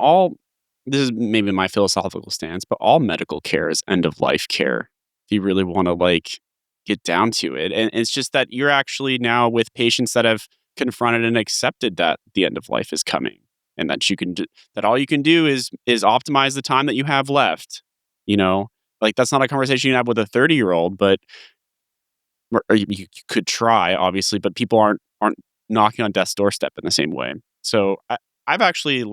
this is maybe my philosophical stance, but all medical care is end-of-life care. If you really want to like get down to it. And it's just that you're actually now with patients that have confronted and accepted that the end of life is coming, and that that all you can do is optimize the time that you have left. You know, like that's not a conversation you have with a 30-year-old, but or you could try, obviously, but people aren't knocking on death's doorstep in the same way. So I've actually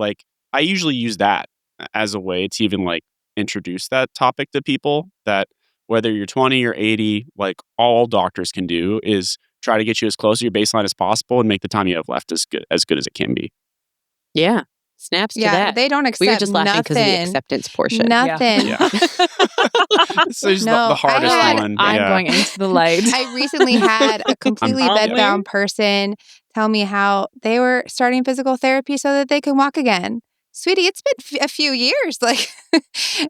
I usually use that as a way to even like introduce that topic to people, that whether you're 20 or 80, like all doctors can do is try to get you as close to your baseline as possible and make the time you have left as good as it can be. Yeah. Snaps to Yeah, that. they don't accept We were just laughing because of the nothing. acceptance portion. Nothing. Yeah. So it's No, the hardest I had- one. I'm yeah. going into the light. I recently had a completely I'm bedbound person tell me how they were starting physical therapy so that they could walk again. sweetie, it's been a few years. Like,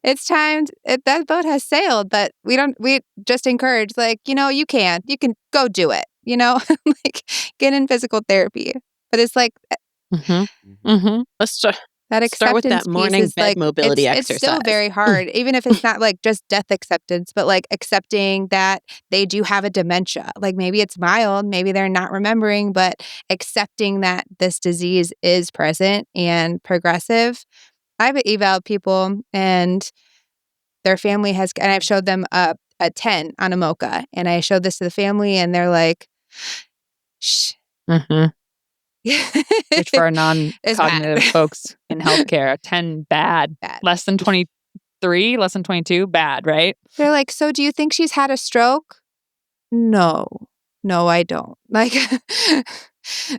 it's time. That boat has sailed, but we just encourage, like, you can go do it, like get in physical therapy. But it's like Let's start that with that acceptance piece morning is bed like, mobility it's still exercise. very hard, even if it's not like just death acceptance, but like accepting that they do have a dementia. Like maybe it's mild, maybe they're not remembering, but accepting that this disease is present and progressive. I've eval people and their family and I've showed them a 10 on a MOCA, and I showed this to the family and they're like, shh. Which for our non-cognitive folks in healthcare, 10 bad. Less than 23, less than 22, bad, right? They're like, so do you think she's had a stroke? No, I don't. Like,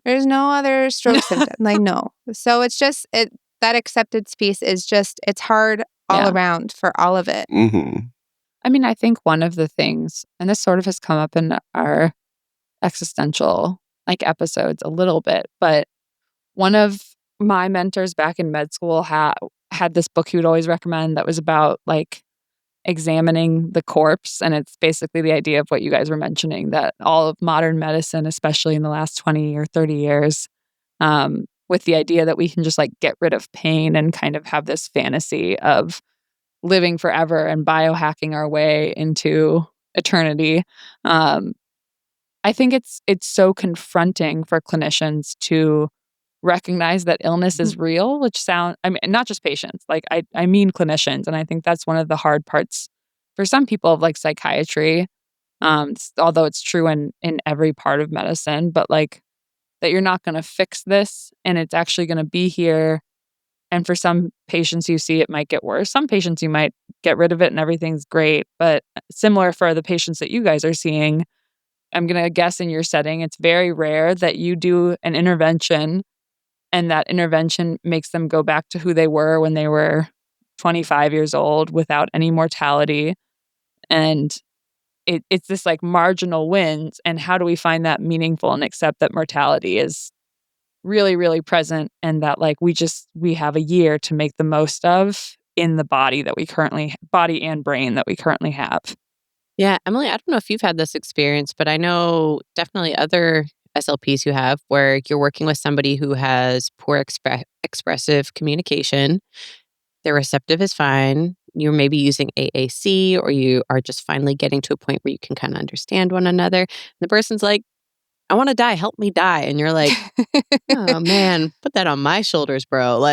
there's no other stroke symptom. Like, no. So it's just, that acceptance piece is just, it's hard all around for all of it. I mean, I think one of the things, and this sort of has come up in our existential episodes a little bit, but one of my mentors back in med school had this book he would always recommend that was about examining the corpse. And it's basically the idea of what you guys were mentioning, that all of modern medicine, especially in the last 20 or 30 years, with the idea that we can just get rid of pain and kind of have this fantasy of living forever and biohacking our way into eternity. I think it's so confronting for clinicians to recognize that illness is real, which I mean, not just patients, I mean clinicians. And I think that's one of the hard parts for some people of psychiatry, although it's true in every part of medicine, but that you're not going to fix this and it's actually going to be here. And for some patients you see, it might get worse. Some patients you might get rid of it and everything's great. But similar for the patients that you guys are seeing, I'm going to guess in your setting, it's very rare that you do an intervention and that intervention makes them go back to who they were when they were 25 years old without any mortality. And it's this marginal wins. And how do we find that meaningful and accept that mortality is really, really present, and that we have a year to make the most of in the body and brain that we currently have. Yeah, Emily, I don't know if you've had this experience, but I know definitely other SLPs who have, where you're working with somebody who has poor expressive communication. Their receptive is fine. You're maybe using AAC, or you are just finally getting to a point where you can kind of understand one another. And the person's like, I want to die. Help me die. And you're like, oh man, put that on my shoulders, bro.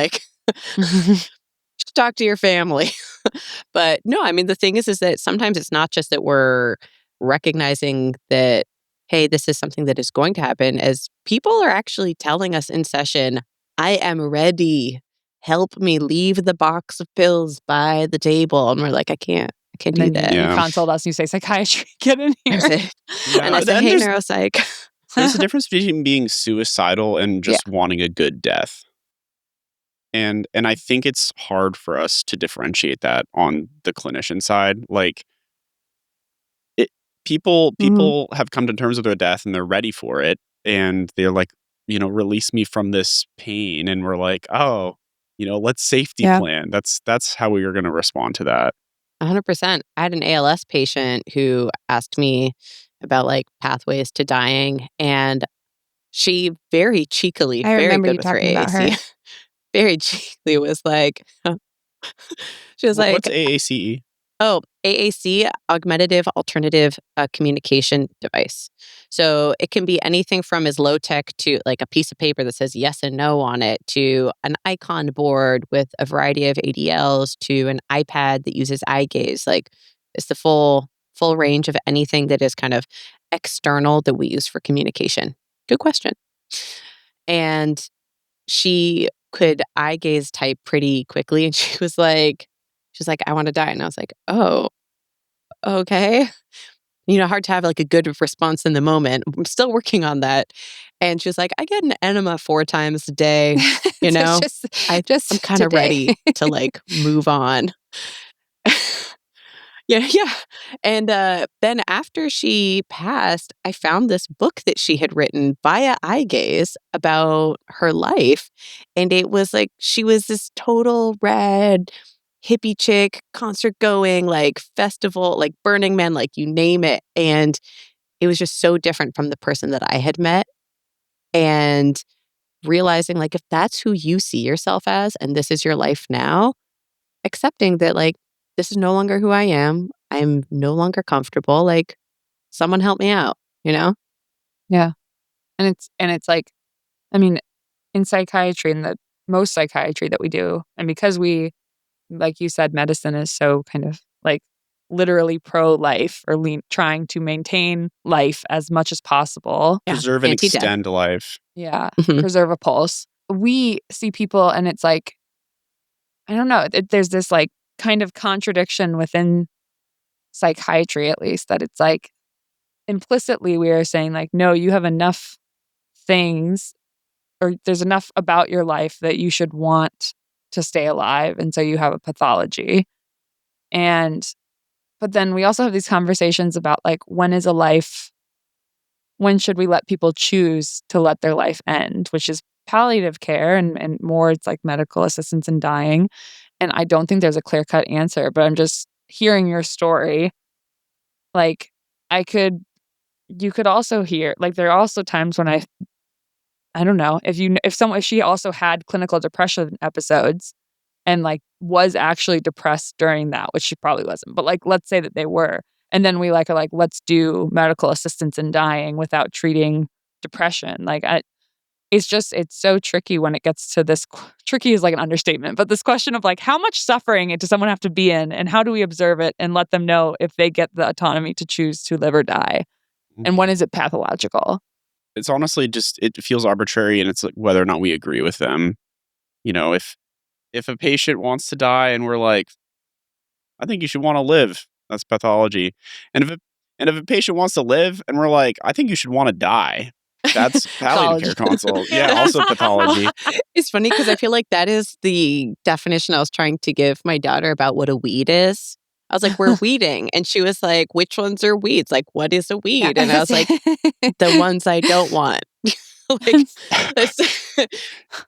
You should talk to your family. But no, I mean, the thing is that sometimes it's not just that we're recognizing that, hey, this is something that is going to happen, as people are actually telling us in session, I am ready. Help me, leave the box of pills by the table. And we're like, I can't do that. You consult us and you say, psychiatry, get in here. And I say, hey, neuropsych. There's a difference between being suicidal and just wanting a good death. And I think it's hard for us to differentiate that on the clinician side. People have come to terms with their death and they're ready for it. And they're like, release me from this pain. And we're like, oh, let's safety plan. That's how we are going to respond to that. 100%. I had an ALS patient who asked me about pathways to dying. And she very cheekily, very good with her AAC. Very cheekily was like, she was like, what's AACE? Oh, AAC, Augmentative Alternative Communication Device. So it can be anything from as low tech to a piece of paper that says yes and no on it, to an icon board with a variety of ADLs, to an iPad that uses eye gaze. It's the full range of anything that is kind of external that we use for communication. Good question. And she could eye gaze type pretty quickly, and she's like, I want to die. And I was like, oh, okay. Hard to have a good response in the moment. I'm still working on that. And she was like, I get an enema 4 times a day. I'm kind of ready to move on. Yeah. And then after she passed, I found this book that she had written via eye gaze about her life. And it was like she was this total red hippie chick, concert going, like festival, like Burning Man, like you name it. And it was just so different from the person that I had met. And realizing like if that's who you see yourself as and this is your life now, accepting that like this is no longer who I am. I'm no longer comfortable. Like someone help me out, you know? Yeah. And it's like, I mean, in psychiatry and the most psychiatry that we do, and because we, like you said, medicine is so kind of like literally pro-life or trying to maintain life as much as possible. Yeah. Preserve and Anti-death. extend life. Yeah. Mhm. Preserve a pulse. We see people and it's like, I don't know, there's this like kind of contradiction within psychiatry, at least, that it's like implicitly we are saying like, no, you have enough things or there's enough about your life that you should want to stay alive. And so you have a pathology. But then we also have these conversations about like, when should we let people choose to let their life end, which is palliative care and more it's like medical assistance in dying. And I don't think there's a clear-cut answer, but I'm just hearing your story. Like you could also hear, like there are also times when I don't know, if she also had clinical depression episodes and like was actually depressed during that, which she probably wasn't, but like let's say that they were. And then we like are like, let's do medical assistance in dying without treating depression. Like it's so tricky when it gets to this. Tricky is like an understatement, but this question of like, how much suffering does someone have to be in, and how do we observe it and let them know if they get the autonomy to choose to live or die, and when is it pathological? It's honestly just, it feels arbitrary, and it's like whether or not we agree with them. You know, if a patient wants to die and we're like, I think you should want to live, that's pathology. And if a patient wants to live and we're like, I think you should want to die, that's palliative care consult. Yeah, also pathology. It's funny because I feel like that is the definition I was trying to give my daughter about what a weed is. I was like, we're weeding. And she was like, which ones are weeds? Like, what is a weed? And I was like, the ones I don't want. Like,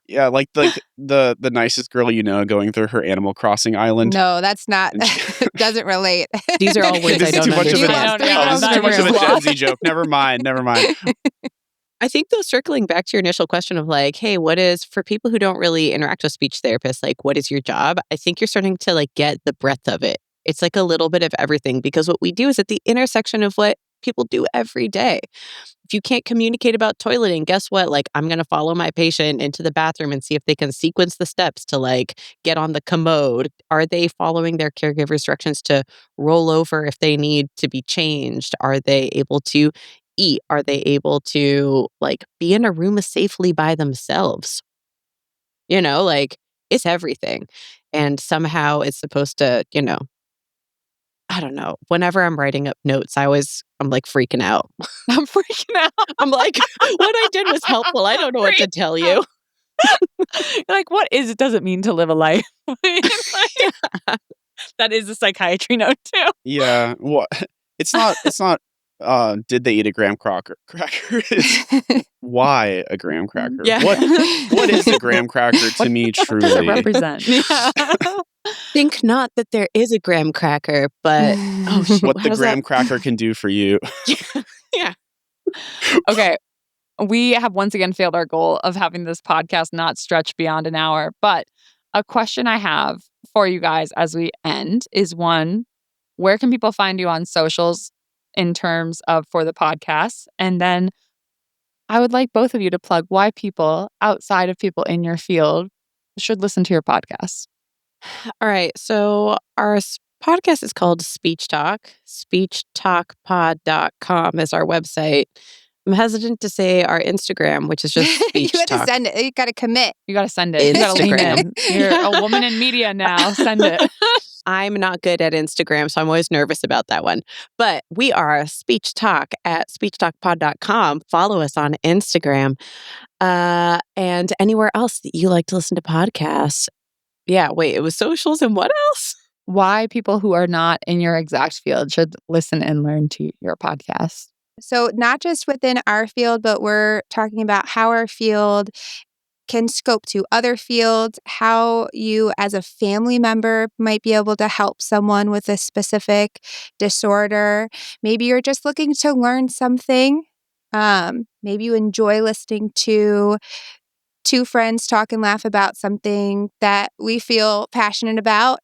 Yeah, like the nicest girl going through her Animal Crossing island. No, that's not. Doesn't relate. these are all words This I is don't too much of understand. this is too much of a Gen Z joke. Never mind. I think though, circling back to your initial question of like, hey, what is, for people who don't really interact with speech therapists, like, what is your job? I think you're starting to like get the breadth of it. It's like a little bit of everything, because what we do is at the intersection of what people do every day. If you can't communicate about toileting, guess what? Like, I'm going to follow my patient into the bathroom and see if they can sequence the steps to like get on the commode. Are they following their caregiver's directions to roll over if they need to be changed? Are they able to eat? Are they able to like be in a room safely by themselves? You know, like it's everything. And somehow it's supposed to, I don't know. Whenever I'm writing up notes, I'm like freaking out. I'm freaking out. I'm like, what I did was helpful. I don't know what to tell you. You're like, what is it doesn't mean to live a life? That is a psychiatry note too. Yeah. What? It's not did they eat a graham cracker? It's why a graham cracker? Yeah. What is a graham cracker to me truly? What does it represent? Yeah. Think not that there is a graham cracker, but What the graham cracker can do for you. Yeah. Okay. We have once again failed our goal of having this podcast not stretch beyond an hour. But a question I have for you guys as we end is one, where can people find you on socials in terms of for the podcast? And then I would like both of you to plug why people outside of people in your field should listen to your podcast. All right. So our podcast is called Speech Talk. SpeechTalkPod.com is our website. I'm hesitant to say our Instagram, which is just Speech You had to Talk. send it. You got to commit. You got to send it. You got to lean in. You're a woman in media now. Send it. I'm not good at Instagram, so I'm always nervous about that one. But we are Speech Talk at SpeechTalkPod.com. Follow us on Instagram and anywhere else that you like to listen to podcasts. Yeah, wait, it was socials and what else? why people who are not in your exact field should listen and learn to your podcast. So not just within our field, but we're talking about how our field can scope to other fields, how you as a family member might be able to help someone with a specific disorder. Maybe you're just looking to learn something. Maybe you enjoy listening to two friends talk and laugh about something that we feel passionate about.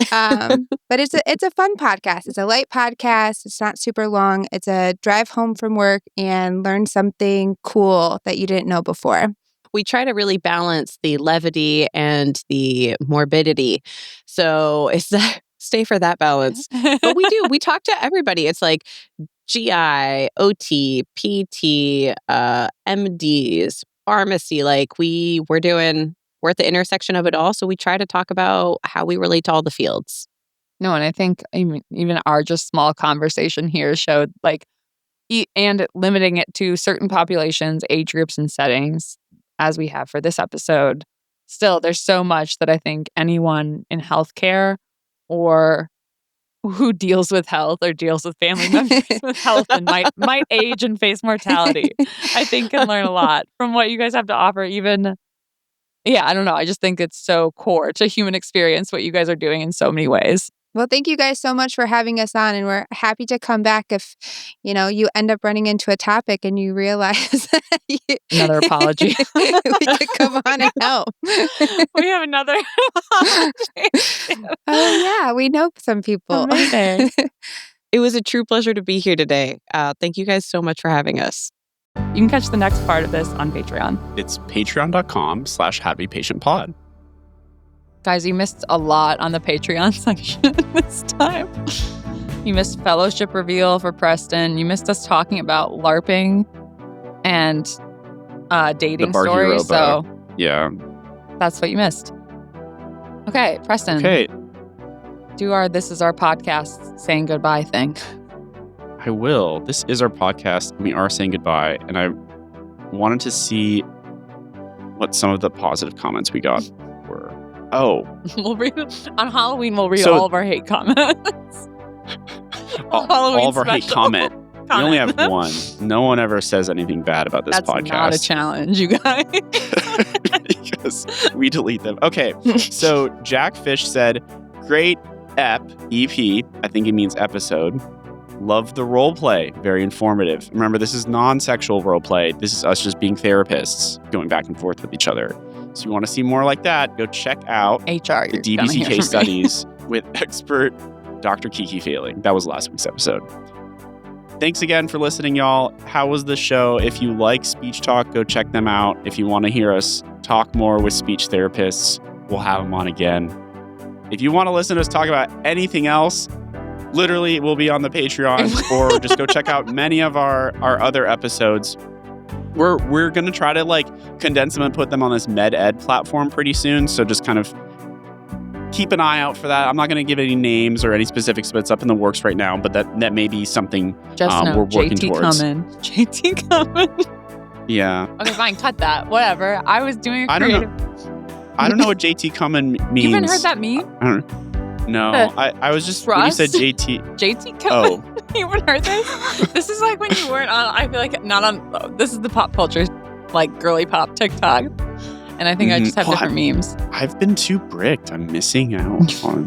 But it's a fun podcast. It's a light podcast. It's not super long. It's a drive home from work and learn something cool that you didn't know before. We try to really balance the levity and the morbidity. So it's stay for that balance. But we talk to everybody. It's like GI, OT, PT, MDs, pharmacy. Like we're at the intersection of it all. So we try to talk about how we relate to all the fields. No, and I think even our just small conversation here showed and limiting it to certain populations, age groups, and settings, as we have for this episode. Still, there's so much that I think anyone in healthcare or who deals with health or deals with family members with health and might age and face mortality, I think can learn a lot from what you guys have to offer. Even, I don't know. I just think it's so core to human experience what you guys are doing in so many ways. Well, thank you guys so much for having us on, and we're happy to come back if, you end up running into a topic and you realize Another apology. we could come on and help. We have another apology. Oh, yeah, we know some people. Amazing. It was a true pleasure to be here today. Thank you guys so much for having us. You can catch the next part of this on Patreon. It's patreon.com/howtobepatientpod. Guys, you missed a lot on the Patreon section this time. You missed fellowship reveal for Preston. You missed us talking about LARPing and dating stories. So yeah, that's what you missed. Okay, Preston. Okay. Do our "This is our podcast" saying goodbye thing. I will. This is our podcast. We are saying goodbye, and I wanted to see what some of the positive comments we got were. Oh. We'll read on Halloween. We'll read all of our hate comments. all of our hate comment. We only have one. No one ever says anything bad about this podcast. That's not a challenge, you guys. Because we delete them. Okay, so Jack Fish said, "Great EP. I think it means episode. Love the role play. Very informative. Remember, this is non-sexual role play. This is us just being therapists, going back and forth with each other. So you want to see more like that, go check out HR, the DBC case studies with expert Dr. Kiki Failing. That was last week's episode. Thanks again for listening, y'all. How was the show? If you like Speech Talk, go check them out. If you want to hear us talk more with speech therapists, we'll have them on again. If you want to listen to us talk about anything else, literally, we'll be on the Patreon, or just go check out many of our other episodes. We're going to try to condense them and put them on this med ed platform pretty soon. So just kind of keep an eye out for that. I'm not going to give any names or any specifics, but it's up in the works right now. But that may be something we're working towards. JT coming. Yeah. Okay, fine. Cut that. Whatever. I was doing a creative. I don't know what JT coming means. You haven't heard that meme? I don't know. No, I was just, when you said JT. JT coming? Oh. You haven't heard this? This is like when you weren't on, I feel like not on, this is the pop culture, girly pop TikTok. And I think I just have different memes. I've been too bricked. I'm missing out on,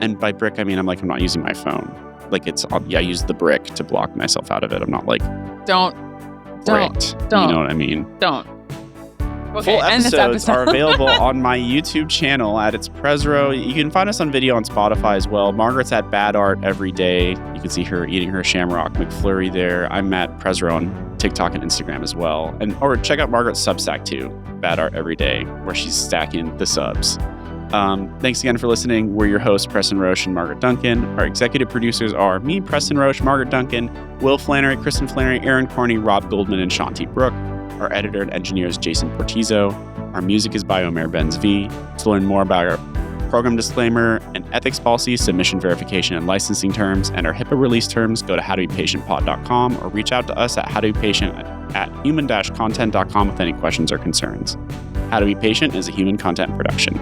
and by brick, I mean, I'm not using my phone. I use the brick to block myself out of it. I'm not Don't. Bricked. You know what I mean? Don't. Okay, full episodes are available on my YouTube channel at It's Presro. You can find us on video on Spotify as well. Margaret's at Bad Art every day. You can see her eating her Shamrock McFlurry there. I'm at Presro on TikTok and Instagram as well. Or check out Margaret's Substack too, Bad Art Every Day, where she's stacking the subs. Thanks again for listening. We're your hosts, Preston Roche and Margaret Duncan. Our executive producers are me, Preston Roche, Margaret Duncan, Will Flannery, Kristen Flannery, Aaron Corney, Rob Goldman, and Shanti Brooke. Our editor and engineer is Jason Portizo. Our music is by Omer Benz-V. To learn more about our program disclaimer and ethics policy, submission verification and licensing terms, and our HIPAA release terms, go to howtobepatientpod.com or reach out to us at howtobepatient@human-content.com with any questions or concerns. How to Be Patient is a human content production.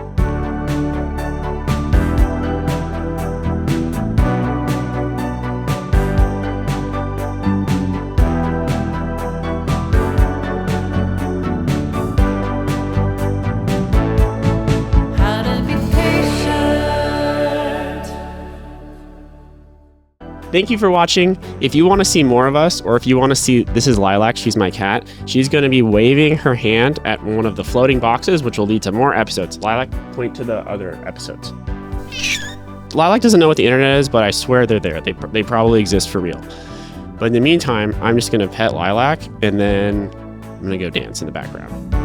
Thank you for watching. If you want to see more of us, or if you want to see, this is Lilac, she's my cat. She's going to be waving her hand at one of the floating boxes, which will lead to more episodes. Lilac, point to the other episodes. Lilac doesn't know what the internet is, but I swear they're there. They probably exist for real. But in the meantime, I'm just going to pet Lilac, and then I'm going to go dance in the background.